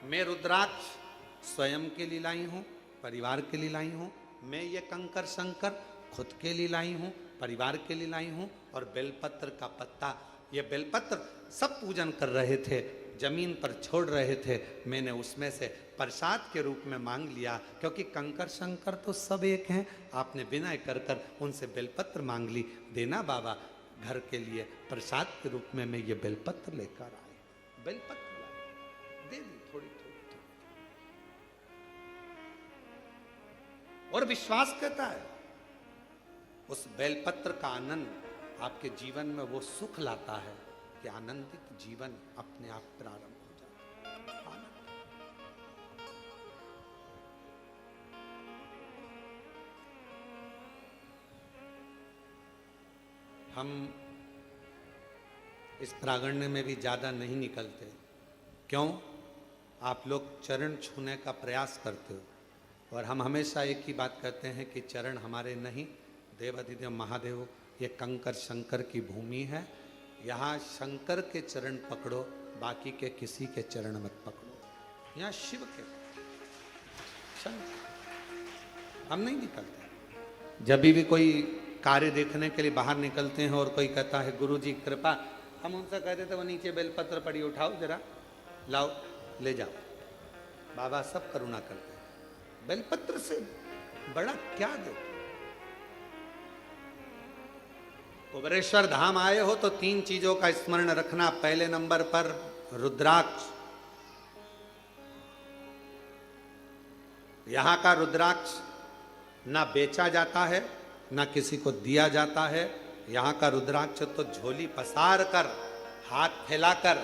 मैं रुद्राक्ष स्वयं के लिए लाई हूं, परिवार के लिए लाई हूं। मैं ये कंकर शंकर खुद के लिए लाई हूं, परिवार के लिए लाई हूं। और बेलपत्र का पत्ता ये बेलपत्र सब पूजन कर रहे थे, जमीन पर छोड़ रहे थे, मैंने उसमें से प्रसाद के रूप में मांग लिया, क्योंकि कंकर शंकर तो सब एक हैं। आपने विनय कर कर उनसे बेलपत्र मांग ली, देना बाबा घर के लिए प्रसाद के रूप में। मैं ये बेलपत्र लेकर आए, बेलपत्र लाए, दे दी थोड़ी थोड़ी थोड़ी। और विश्वास कहता है उस बेलपत्र का आनंद आपके जीवन में वो सुख लाता है कि आनंदित जीवन अपने आप प्रारंभ हो जाता है। आनंद। हम इस प्रांगण में भी ज्यादा नहीं निकलते। क्यों? आप लोग चरण छूने का प्रयास करते हो, और हम हमेशा एक ही बात कहते हैं कि चरण हमारे नहीं, देवाधिदेव महादेव, ये कंकर शंकर की भूमि है। यहाँ शंकर के चरण पकड़ो, बाकी के किसी के चरण मत पकड़ो। यहाँ शिव के शंकर। हम नहीं निकलते। जब भी कोई कार्य देखने के लिए बाहर निकलते हैं और कोई कहता है गुरु जी कृपा, हम उनसे कहते थे वो नीचे बेलपत्र पड़ी, उठाओ जरा, लाओ ले जाओ। बाबा सब करुणा करते हैं, बेलपत्र से बड़ा क्या दे। कुबेरेश्वर धाम आए हो तो 3 चीजों का स्मरण रखना। पहले नंबर पर रुद्राक्ष। यहां का रुद्राक्ष ना बेचा जाता है, ना किसी को दिया जाता है। यहां का रुद्राक्ष तो झोली पसार कर, हाथ फैलाकर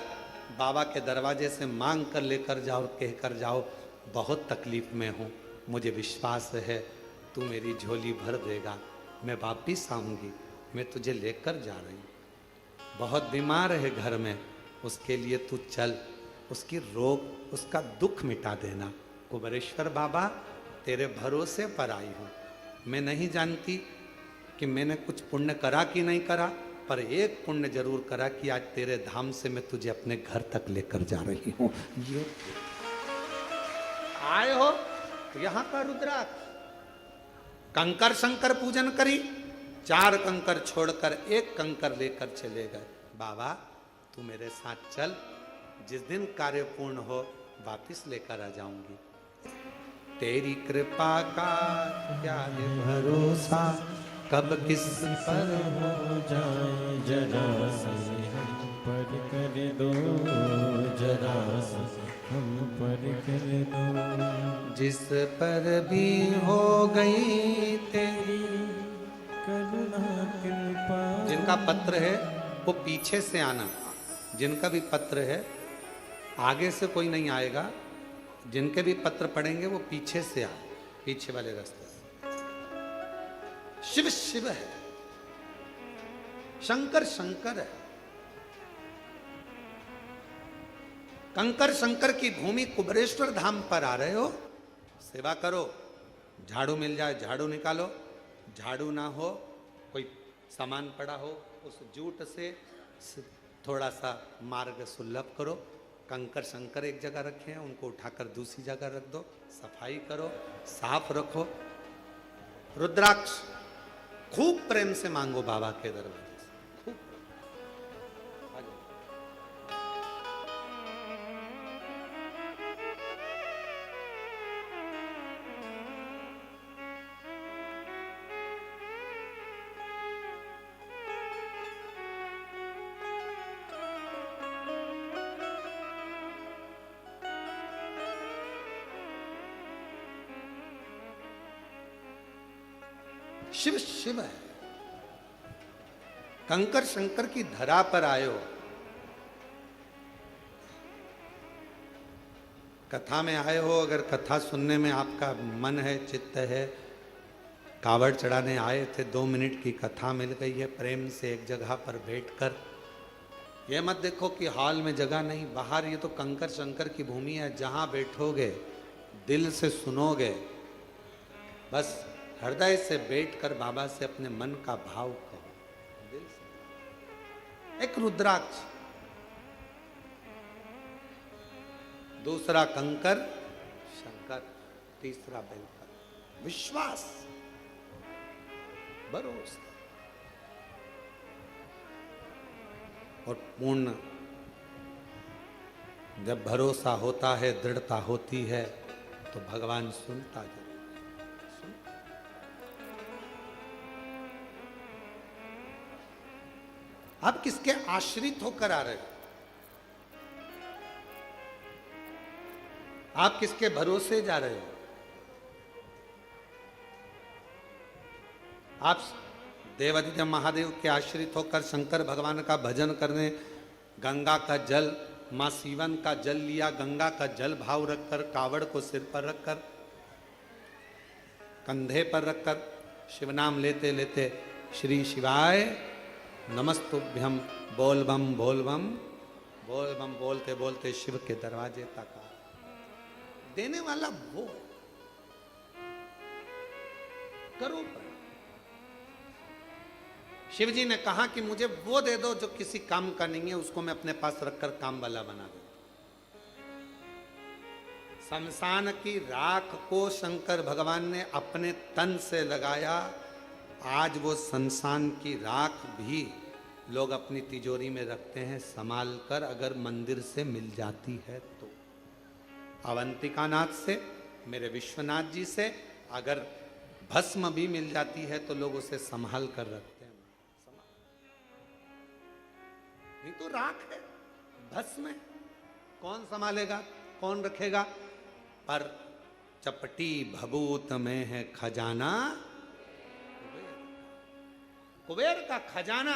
बाबा के दरवाजे से मांग कर लेकर जाओ, कहकर जाओ बहुत तकलीफ में हूं, मुझे विश्वास है तू मेरी झोली भर देगा, मैं वापिस आऊंगी, मैं तुझे लेकर जा रही हूँ। बहुत बीमार है घर में, उसके लिए तू चल, उसकी रोग, उसका दुख मिटा देना। कुबेरेश्वर बाबा तेरे भरोसे पर आई हूँ। मैं नहीं जानती कि मैंने कुछ पुण्य करा कि नहीं करा, पर एक पुण्य जरूर करा कि आज तेरे धाम से मैं तुझे अपने घर तक लेकर जा रही हूँ। ये आए हो तो यहाँ का रुद्राक्ष, कंकर शंकर पूजन करी, 4 कंकर छोड़कर 1 कंकर लेकर चले गए। बाबा तू मेरे साथ चल, जिस दिन कार्य पूर्ण हो वापिस लेकर आ जाऊंगी। तेरी कृपा का क्या है भरोसा, कब किस पर हो जाए जरा से हम पर कर दो, जरा से हम पर कर दो। जिस पर भी हो गई तेरी करुणा कृपा। जिनका पत्र है वो पीछे से आना, जिनका भी पत्र है आगे से कोई नहीं आएगा। जिनके भी पत्र पढ़ेंगे वो पीछे से आए, पीछे वाले रास्ते से। शिव शिव है, शंकर शंकर है। कंकर शंकर की भूमि कुबेरेश्वर धाम पर आ रहे हो, सेवा करो। झाड़ू मिल जाए झाड़ू निकालो, झाड़ू ना हो कोई सामान पड़ा हो उस जूट से थोड़ा सा मार्ग सुलभ करो। कंकर शंकर एक जगह रखे हैं, उनको उठाकर दूसरी जगह रख दो, सफाई करो, साफ रखो। रुद्राक्ष खूब प्रेम से मांगो बाबा के दरबार से, खूब। शिव शिव है, कंकर शंकर की धरा पर आए हो। कथा में आए हो, अगर कथा सुनने में आपका मन है, चित्त है, कावड़ चढ़ाने आए थे, 2 मिनट की कथा मिल गई है, प्रेम से एक जगह पर बैठकर। यह मत देखो कि हॉल में जगह नहीं, बाहर ये तो कंकर शंकर की भूमि है, जहां बैठोगे दिल से सुनोगे, बस हृदय से बैठकर बाबा से अपने मन का भाव कहो, दिल से। एक रुद्राक्ष, दूसरा कंकर शंकर, तीसरा बेलपत्र। विश्वास, भरोसा। और पूर्ण जब भरोसा होता है, दृढ़ता होती है, तो भगवान सुनता जरूर। आप किसके आश्रित होकर आ रहे हो? आप किसके भरोसे जा रहे हो? आप देवादिदेव महादेव के आश्रित होकर शंकर भगवान का भजन करने गंगा का जल, मां सीवन का जल लिया, गंगा का जल भाव रखकर, कावड़ को सिर पर रखकर, कंधे पर रखकर शिव नाम लेते लेते श्री शिवाय नमस्तुभ्यम बोल बम बोल बम बोल बम बोलते बोलते शिव के दरवाजे तक आ। देने वाला वो, करो प्रणाम। शिव जी ने कहा कि मुझे वो दे दो जो किसी काम का नहीं है, उसको मैं अपने पास रखकर काम वाला बना दूं। शमशान की राख को शंकर भगवान ने अपने तन से लगाया। आज वो शमशान की राख भी लोग अपनी तिजोरी में रखते हैं संभाल कर, अगर मंदिर से मिल जाती है तो। अवंतिका नाथ से, मेरे विश्वनाथ जी से अगर भस्म भी मिल जाती है तो लोग उसे संभाल कर रखते हैं। नहीं तो राख है, भस्म है, कौन संभालेगा, कौन रखेगा? पर चपटी भभूत में है खजाना, कुबेर का खजाना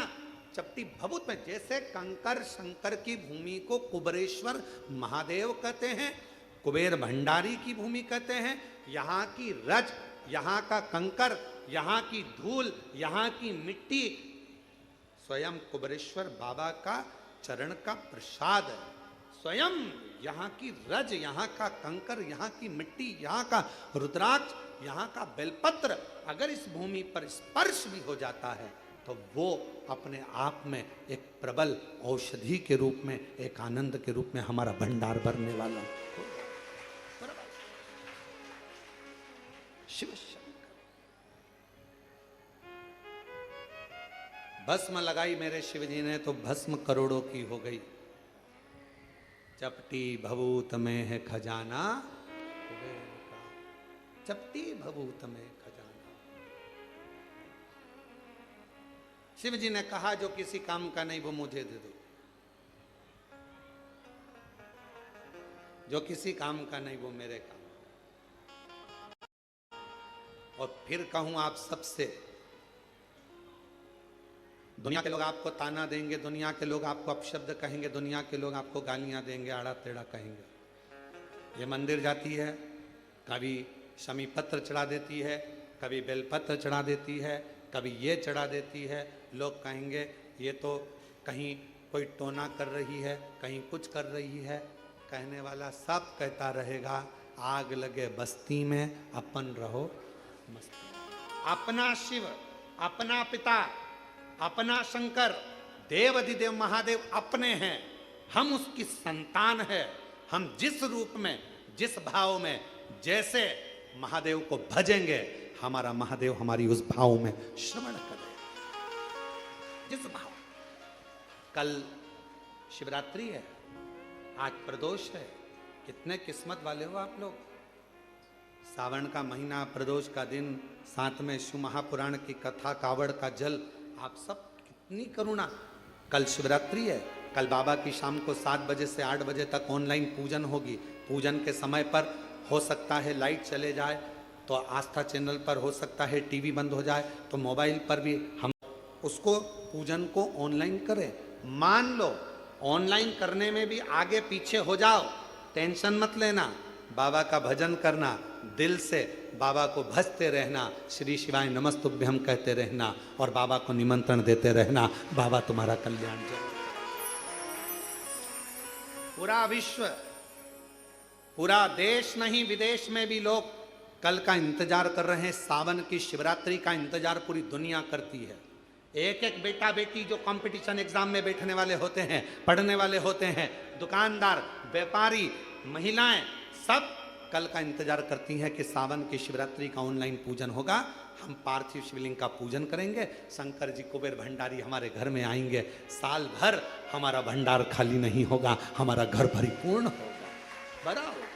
चपटी भभूत में। जैसे कंकर शंकर की भूमि को कुबेरेश्वर महादेव कहते हैं, कुबेर भंडारी की भूमि कहते हैं। यहाँ की रज, यहाँ का कंकर, यहाँ की धूल, यहाँ की मिट्टी स्वयं कुबेरेश्वर बाबा का चरण का प्रसाद है। स्वयं यहाँ की रज, यहाँ का कंकर, यहाँ की मिट्टी, यहाँ का रुद्राक्ष, यहाँ का बेलपत्र अगर इस भूमि पर स्पर्श भी हो जाता है तो वो अपने आप में एक प्रबल औषधि के रूप में, एक आनंद के रूप में हमारा भंडार भरने वाला शिव शंकर। भस्म लगाई मेरे शिव जी ने तो भस्म करोड़ों की हो गई। चपटी भभूत में है खजाना, चपटी भभूत में खजाना। शिव जी ने कहा जो किसी काम का नहीं वो मुझे दे दो, जो किसी काम का नहीं वो मेरे काम। और फिर कहूं आप सबसे, दुनिया के लोग आपको ताना देंगे, दुनिया के लोग आपको अपशब्द कहेंगे, दुनिया के लोग आपको गालियां देंगे, आड़ा टेढ़ा कहेंगे। ये मंदिर जाती है, कभी शमी पत्र चढ़ा देती है, कभी बेलपत्र चढ़ा देती है, कभी ये चढ़ा देती है। लोग कहेंगे ये तो कहीं कोई टोना कर रही है, कहीं कुछ कर रही है। कहने वाला सब कहता रहेगा, आग लगे बस्ती में अपन रहो मस्ती। अपना शिव, अपना पिता, अपना शंकर, देवादिदेव महादेव अपने हैं, हम उसकी संतान है। हम जिस रूप में, जिस भाव में, जैसे महादेव को भजेंगे, हमारा महादेव हमारी उस भाव में श्रवण करे। जिस भाव, कल शिवरात्रि है, आज प्रदोष है। कितने किस्मत वाले हो आप लोग। सावन का महीना, प्रदोष का दिन, साथ में शिव महापुराण की कथा, कावड़ का जल, आप सब कितनी करुणा। कल शिवरात्रि है, कल बाबा की शाम को 7 बजे से 8 बजे तक ऑनलाइन पूजन होगी। पूजन के समय पर हो सकता है लाइट चले जाए तो आस्था चैनल पर, हो सकता है टीवी बंद हो जाए तो मोबाइल पर भी हम उसको पूजन को ऑनलाइन करें। मान लो ऑनलाइन करने में भी आगे पीछे हो जाओ, टेंशन मत लेना। बाबा का भजन करना, दिल से बाबा को भजते रहना, श्री शिवाय नमस्तुभ्यम कहते रहना और बाबा को निमंत्रण देते रहना। बाबा तुम्हारा कल्याण जरूर। पूरा विश्व, पूरा देश नहीं विदेश में भी लोग कल का इंतजार कर रहे हैं। सावन की शिवरात्रि का इंतजार पूरी दुनिया करती है। एक एक बेटा बेटी जो कंपटीशन एग्जाम में बैठने वाले होते हैं, पढ़ने वाले होते हैं, दुकानदार, व्यापारी, महिलाएं, सब कल का इंतजार करती हैं कि सावन की शिवरात्रि का ऑनलाइन पूजन होगा, हम पार्थिव शिवलिंग का पूजन करेंगे, शंकर जी कुबेर भंडारी हमारे घर में आएंगे, साल भर हमारा भंडार खाली नहीं होगा, हमारा घर परिपूर्ण होगा, बड़ा होगा।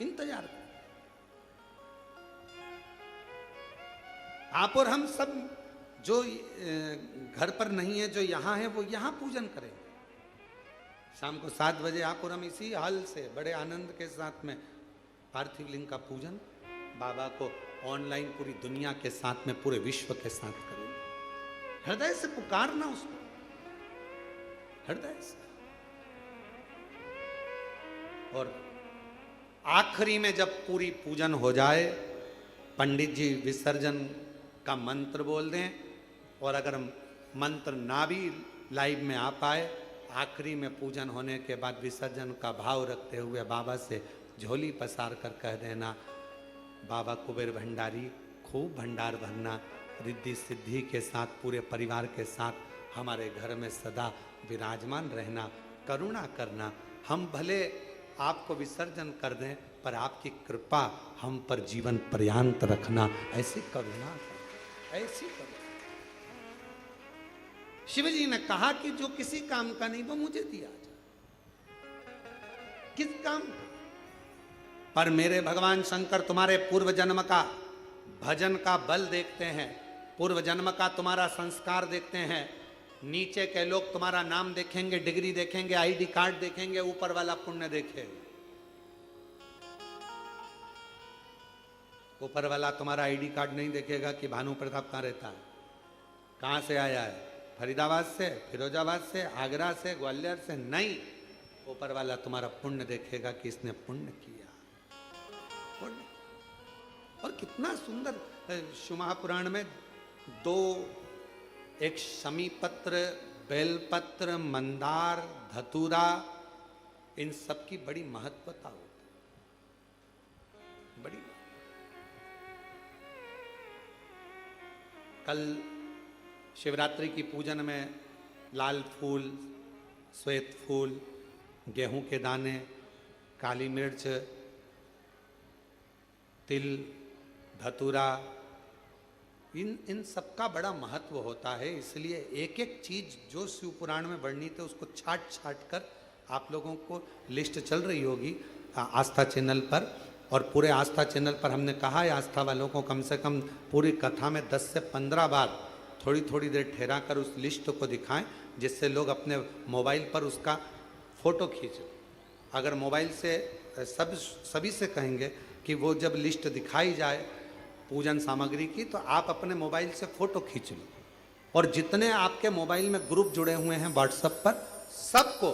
इंतजार करो। आप और हम सब जो घर पर नहीं है, जो यहाँ है, वो यहाँ पूजन करेंगे। शाम को 7 बजे आप और हम इसी हाल से बड़े आनंद के साथ में पार्थिव लिंग का पूजन बाबा को ऑनलाइन पूरी दुनिया के साथ में, पूरे विश्व के साथ करेंगे। हृदय से पुकारना उसको, हृदय से। और आखिरी में जब पूरी पूजन हो जाए, पंडित जी विसर्जन का मंत्र बोल दें, और अगर मंत्र ना भी लाइव में आ पाए, आखिरी में पूजन होने के बाद विसर्जन का भाव रखते हुए बाबा से झोली पसार कर कह देना, बाबा कुबेर भंडारी खूब भंडार भरना, रिद्धि सिद्धि के साथ पूरे परिवार के साथ हमारे घर में सदा विराजमान रहना, करुणा करना। हम भले आपको विसर्जन कर दें, पर आपकी कृपा हम पर जीवन पर्यंत रखना, ऐसी करुणा कर, ऐसी करुणा। शिव जी ने कहा कि जो किसी काम का नहीं वो मुझे दिया जाए। किस काम का? पर मेरे भगवान शंकर तुम्हारे पूर्व जन्म का भजन का बल देखते हैं, पूर्व जन्म का तुम्हारा संस्कार देखते हैं। नीचे के लोग तुम्हारा नाम देखेंगे, डिग्री देखेंगे, आईडी कार्ड देखेंगे, ऊपर वाला पुण्य देखेगा। ऊपर वाला तुम्हारा आईडी कार्ड नहीं देखेगा कि भानु प्रताप कहाँ रहता है, कहाँ से आया है, फरीदाबाद से, फिरोजाबाद से, आगरा से, ग्वालियर से, नहीं। ऊपर वाला तुम्हारा पुण्य देखेगा कि इसने पुण्य किया, पुण्य। और कितना सुंदर शिव महापुराण में दो, एक शमी पत्र, बेलपत्र, मंदार, धतूरा, इन सब की बड़ी महत्वता होती है, बड़ी। कल शिवरात्रि की पूजन में लाल फूल, श्वेत फूल, गेहूं के दाने, काली मिर्च, तिल, धतूरा, इन सब का बड़ा महत्व होता है। इसलिए एक एक चीज जो शिव पुराण में वर्णित है उसको छाट छाट कर आप लोगों को लिस्ट चल रही होगी आस्था चैनल पर। और पूरे आस्था चैनल पर हमने कहा है आस्था वालों को कम से कम पूरी कथा में 10 से 15 बार थोड़ी थोड़ी देर ठहरा कर उस लिस्ट को दिखाएं, जिससे लोग अपने मोबाइल पर उसका फोटो खींचें। अगर मोबाइल से सभी से कहेंगे कि वो जब लिस्ट दिखाई जाए पूजन सामग्री की, तो आप अपने मोबाइल से फोटो खींच लो, और जितने आपके मोबाइल में ग्रुप जुड़े हुए हैं व्हाट्सएप पर, सबको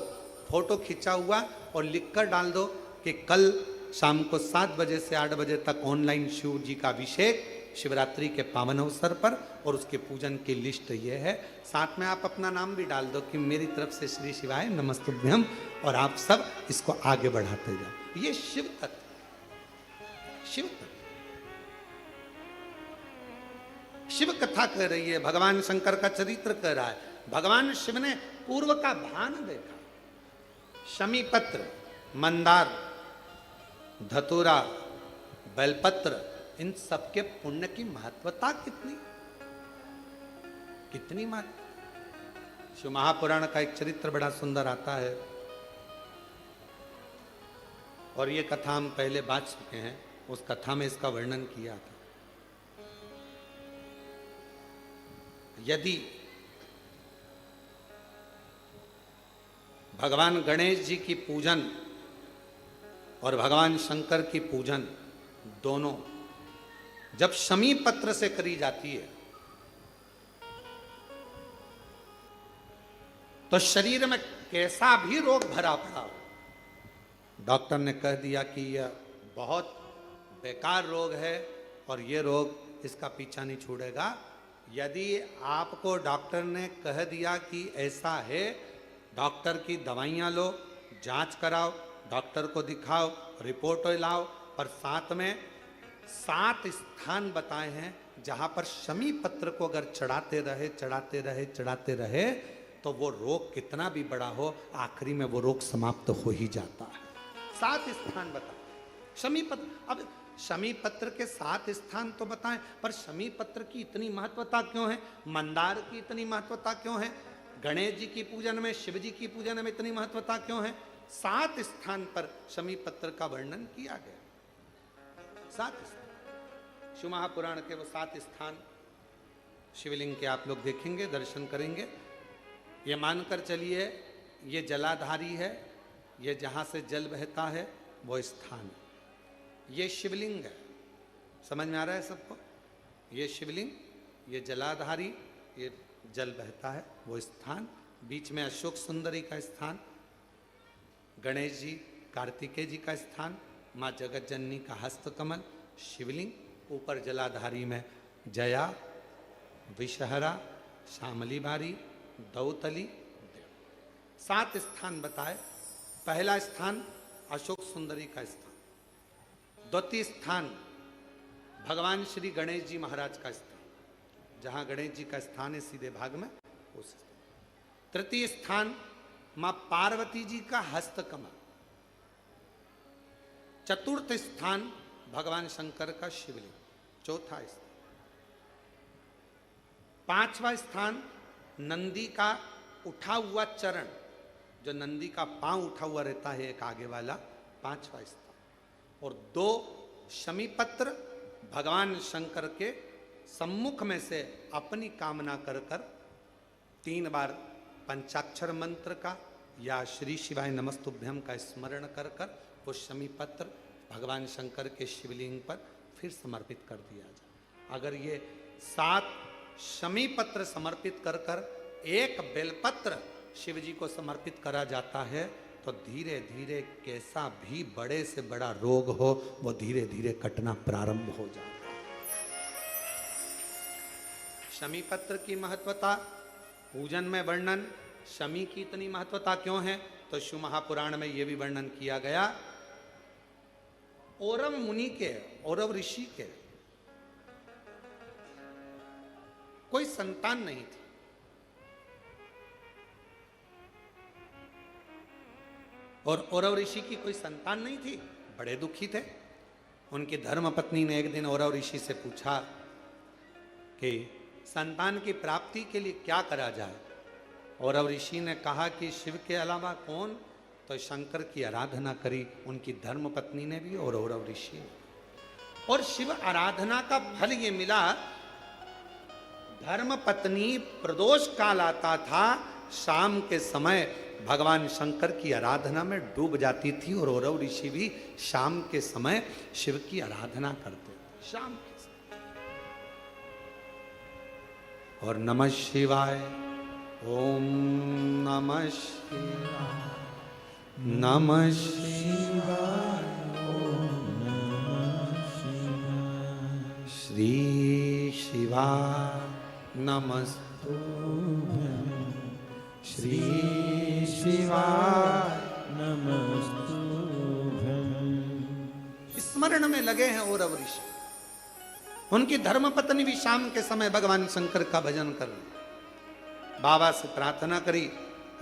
फोटो खींचा हुआ और लिख कर डाल दो कि कल शाम को 7 बजे से 8 बजे तक ऑनलाइन शिव जी का अभिषेक शिवरात्रि के पावन अवसर पर, और उसके पूजन की लिस्ट ये है। साथ में आप अपना नाम भी डाल दो कि मेरी तरफ से श्री शिवाय नमस्तुभ्यम, और आप सब इसको आगे बढ़ाते जाओ। ये शिव तत्व, शिव तत्व, शिव कथा कह रही है, भगवान शंकर का चरित्र कह रहा है। भगवान शिव ने पूर्व का भान देखा। शमी पत्र, मंदार, धतूरा, बेलपत्र, इन सबके पुण्य की महत्वता कितनी कितनी महत्व। शिव महापुराण का एक चरित्र बड़ा सुंदर आता है, और ये कथा हम पहले बात चुके हैं। उस कथा में इसका वर्णन किया था। यदि भगवान गणेश जी की पूजन और भगवान शंकर की पूजन दोनों जब शमी पत्र से करी जाती है, तो शरीर में कैसा भी रोग भरा पड़ा हो, डॉक्टर ने कह दिया कि यह बहुत बेकार रोग है और ये रोग इसका पीछा नहीं छोड़ेगा। यदि आपको डॉक्टर ने कह दिया कि ऐसा है, डॉक्टर की दवाइयाँ लो, जांच कराओ, डॉक्टर को दिखाओ, रिपोर्ट लाओ, और साथ में 7 स्थान बताए हैं जहाँ पर शमी पत्र को अगर चढ़ाते रहे चढ़ाते रहे चढ़ाते रहे तो वो रोग कितना भी बड़ा हो, आखिरी में वो रोग समाप्त हो ही जाता है। 7 स्थान बताए शमी पत्र। अब शमी पत्र के 7 स्थान तो बताएं, पर शमी पत्र की इतनी महत्वता क्यों है, मंदार की इतनी महत्वता क्यों है, गणेश जी की पूजन में, शिव जी की पूजन में इतनी महत्वता क्यों है? 7 स्थान पर शमी पत्र का वर्णन किया गया। 7 स्थान, शिव महापुराण के वो 7 स्थान शिवलिंग के आप लोग देखेंगे, दर्शन करेंगे। ये मानकर चलिए ये जलाधारी है, ये जहाँ से जल बहता है वो स्थान है, ये शिवलिंग है। समझ में आ रहा है सबको? ये शिवलिंग, ये जलाधारी, ये जल बहता है वो स्थान, बीच में अशोक सुंदरी का स्थान, गणेश जी कार्तिकेय जी का स्थान, माँ जगत जननी का हस्तकमल, शिवलिंग, ऊपर जलाधारी में जया, विषहरा, श्यामली बारी, दौतली, 7 स्थान बताए। पहला स्थान अशोक सुंदरी का स्थान, द्वितीय स्थान भगवान श्री गणेश जी महाराज का स्थान, जहां गणेश जी का स्थान है सीधे भाग में उस स्थान। तृतीय स्थान मां पार्वती जी का हस्तकमल। चतुर्थ स्थान भगवान शंकर का शिवलिंग। चौथा स्थान, पांचवा स्थान नंदी का उठा हुआ चरण, जो नंदी का पांव उठा हुआ रहता है एक आगे वाला, पांचवा स्थान। और 2 शमी पत्र भगवान शंकर के सम्मुख में से अपनी कामना कर कर 3 बार पंचाक्षर मंत्र का या श्री शिवाय नमस्तुभ्यम का स्मरण कर कर वो शमी पत्र भगवान शंकर के शिवलिंग पर फिर समर्पित कर दिया जाए। अगर ये 7 शमी पत्र समर्पित कर कर एक बेलपत्र शिव जी को समर्पित करा जाता है तो धीरे धीरे कैसा भी बड़े से बड़ा रोग हो वो धीरे धीरे कटना प्रारंभ हो जाता है। शमी पत्र की महत्वता, पूजन में वर्णन, शमी की इतनी महत्वता क्यों है, तो शिव महापुराण में यह भी वर्णन किया गया। औरव मुनि के, औरव ऋषि के कोई संतान नहीं थी। और औरव ऋषि की कोई संतान नहीं थी, बड़े दुखी थे। उनकी धर्म पत्नी ने एक दिन औरव ऋषि से पूछा कि संतान की प्राप्ति के लिए क्या करा जाए। औरव ऋषि ने कहा कि शिव के अलावा कौन, तो शंकर की आराधना करी। उनकी धर्म पत्नी ने भी और औरव ऋषि ने। और शिव आराधना का फल ये मिला, धर्म पत्नी प्रदोष काल आता था, शाम के समय भगवान शंकर की आराधना में डूब जाती थी और औरव ऋषि भी शाम के समय शिव की आराधना करते थे, शाम के समय। और नमः शिवाय, ओम नमः शिवाय, नमः शिवाय, ओम नमः शिवाय, श्री शिवाय नमस्तुभ्यं, श्री शिवाय नमस्तुभ्यं। स्मरण में लगे हैं औरव ऋषि। उनकी धर्मपत्नी भी शाम के समय भगवान शंकर का भजन कर रही, बाबा से प्रार्थना करी।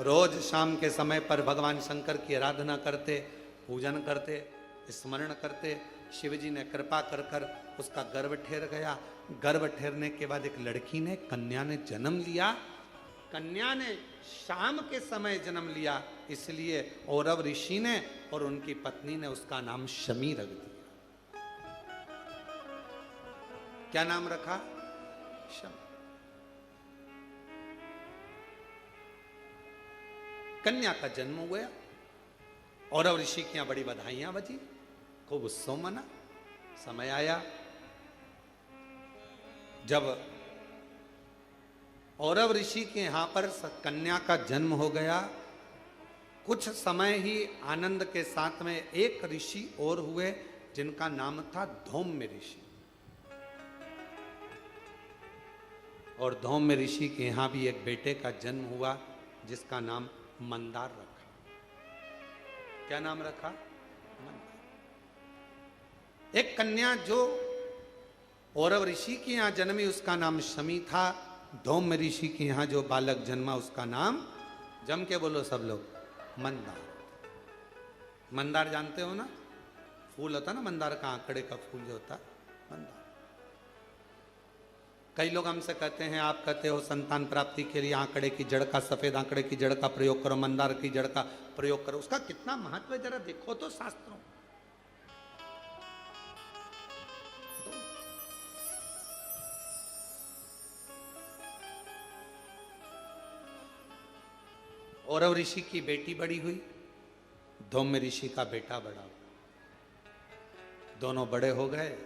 रोज शाम के समय पर भगवान शंकर की आराधना करते, पूजन करते, स्मरण करते। शिव जी ने कृपा कर कर उसका गर्भ ठहर गया। गर्भ ठहरने के बाद एक लड़की ने, कन्या ने जन्म लिया। कन्या ने शाम के समय जन्म लिया, इसलिए औरव ऋषि ने और उनकी पत्नी ने उसका नाम शमी रख दिया। क्या नाम रखा? शमी। कन्या का जन्म हुआ। औरव ऋषि की यहां बड़ी बधाइयां बजी, खूब उत्सव मना। समय आया जब औरव ऋषि के यहां पर कन्या का जन्म हो गया। कुछ समय ही आनंद के साथ में एक ऋषि और हुए जिनका नाम था धौम्य ऋषि। और धौम्य ऋषि के यहां भी एक बेटे का जन्म हुआ जिसका नाम मंदार रखा। क्या नाम रखा? मंदार। एक कन्या जो औरव ऋषि के यहां जन्मी उसका नाम शमी था। धौम्य ऋषि के यहां जो बालक जन्मा उसका नाम, जम के बोलो सब लोग, मंदार। मंदार जानते हो ना? फूल होता ना मंदार का, आंकड़े का फूल जो होता मंदार। कई लोग हमसे कहते हैं, आप कहते हो संतान प्राप्ति के लिए आंकड़े की जड़ का, सफेद आंकड़े की जड़ का प्रयोग करो, मंदार की जड़ का प्रयोग करो। उसका कितना महत्व है जरा देखो तो शास्त्रों। औरव ऋषि की बेटी बड़ी हुई, धौम्य ऋषि का बेटा बड़ा हुआ। दोनों बड़े हो गए,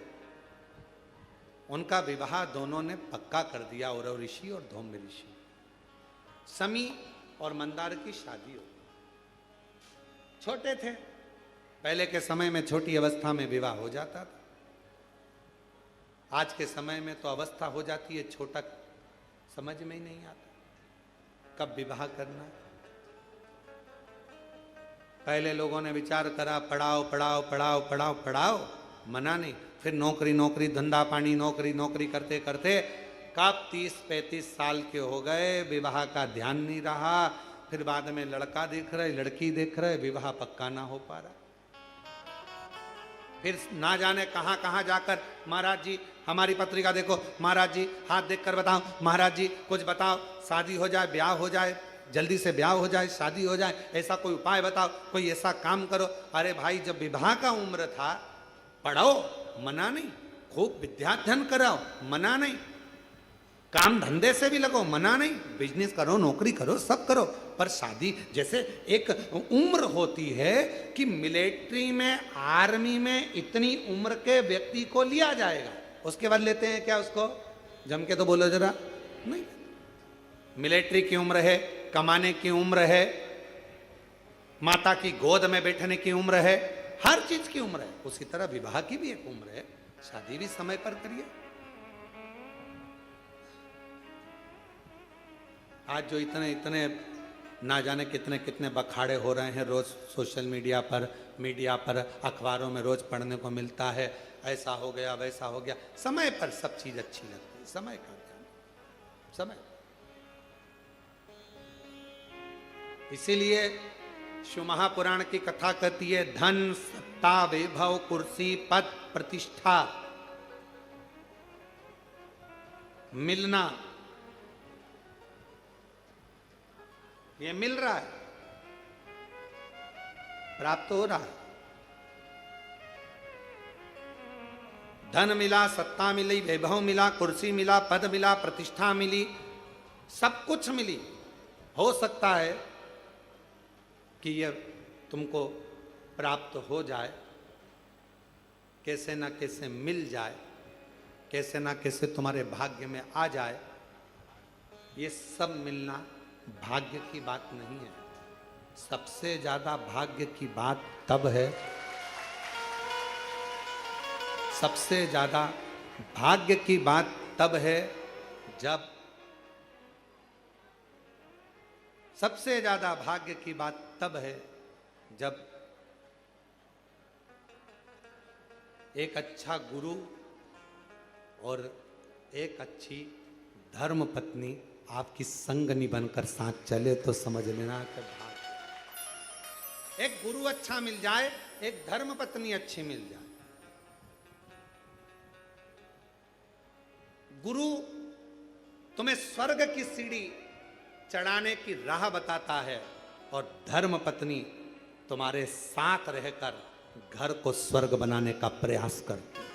उनका विवाह दोनों ने पक्का कर दिया, औरव ऋषि और धौम्य ऋषि। समी और मंदार की शादी हो गई। छोटे थे, पहले के समय में छोटी अवस्था में विवाह हो जाता था। आज के समय में तो अवस्था हो जाती है, छोटा समझ में ही नहीं आता कब विवाह करना है। पहले लोगों ने विचार करा, पढ़ाओ पढ़ाओ पढ़ाओ पढ़ाओ पढ़ाओ, मना नहीं। फिर नौकरी नौकरी, धंधा पानी, नौकरी नौकरी करते करते कब 30-35 साल के हो गए, विवाह का ध्यान नहीं रहा। फिर बाद में लड़का देख रहे, लड़की देख रहे, विवाह पक्का ना हो पा रहा। फिर ना जाने कहां कहां जाकर, महाराज जी हमारी पत्रिका देखो, महाराज जी हाथ देखकर बताओ, महाराज जी कुछ बताओ, शादी हो जाए, ब्याह हो जाए, जल्दी से ब्याह हो जाए, शादी हो जाए, ऐसा कोई उपाय बताओ, कोई ऐसा काम करो। अरे भाई, जब विवाह का उम्र था, पढ़ो, मना नहीं, खूब विद्याध्ययन कराओ, मना नहीं, काम धंधे से भी लगो, मना नहीं, बिजनेस करो, नौकरी करो, सब करो, पर शादी जैसे एक उम्र होती है कि मिलिट्री में, आर्मी में इतनी उम्र के व्यक्ति को लिया जाएगा, उसके बाद लेते हैं क्या उसको? जम के तो बोलो जरा, नहीं। मिलिट्री की उम्र है, कमाने की उम्र है, माता की गोद में बैठने की उम्र है, हर चीज की उम्र है। उसी तरह विवाह की भी एक उम्र है, शादी भी समय पर करिए। आज जो इतने इतने ना जाने कितने कितने बखाड़े हो रहे हैं, रोज सोशल मीडिया पर, अखबारों में रोज पढ़ने को मिलता है, ऐसा हो गया, वैसा हो गया। समय पर सब चीज अच्छी लगती है, समय का ध्यान, समय। इसीलिए शिव महापुराण की कथा कहती है, धन सत्ता वैभव कुर्सी पद प्रतिष्ठा मिलना, ये मिल रहा है, प्राप्त हो रहा है। धन मिला, सत्ता मिली, वैभव मिला, कुर्सी मिला, पद मिला, प्रतिष्ठा मिली, सब कुछ मिली। हो सकता है कि यह तुमको प्राप्त हो जाए, कैसे ना कैसे मिल जाए, कैसे ना कैसे तुम्हारे भाग्य में आ जाए। ये सब मिलना भाग्य की बात नहीं है। सबसे ज्यादा भाग्य की बात तब है, सबसे ज्यादा भाग्य की बात तब है जब, सबसे ज्यादा भाग्य की बात तब है जब एक अच्छा गुरु और एक अच्छी धर्म पत्नी आपकी संगनी बनकर साथ चले, तो समझ लेना कि भाग्य। एक गुरु अच्छा मिल जाए, एक धर्म पत्नी अच्छी मिल जाए। गुरु तुम्हें स्वर्ग की सीढ़ी चढ़ाने की राह बताता है, और धर्म पत्नी तुम्हारे साथ रहकर घर को स्वर्ग बनाने का प्रयास करती है।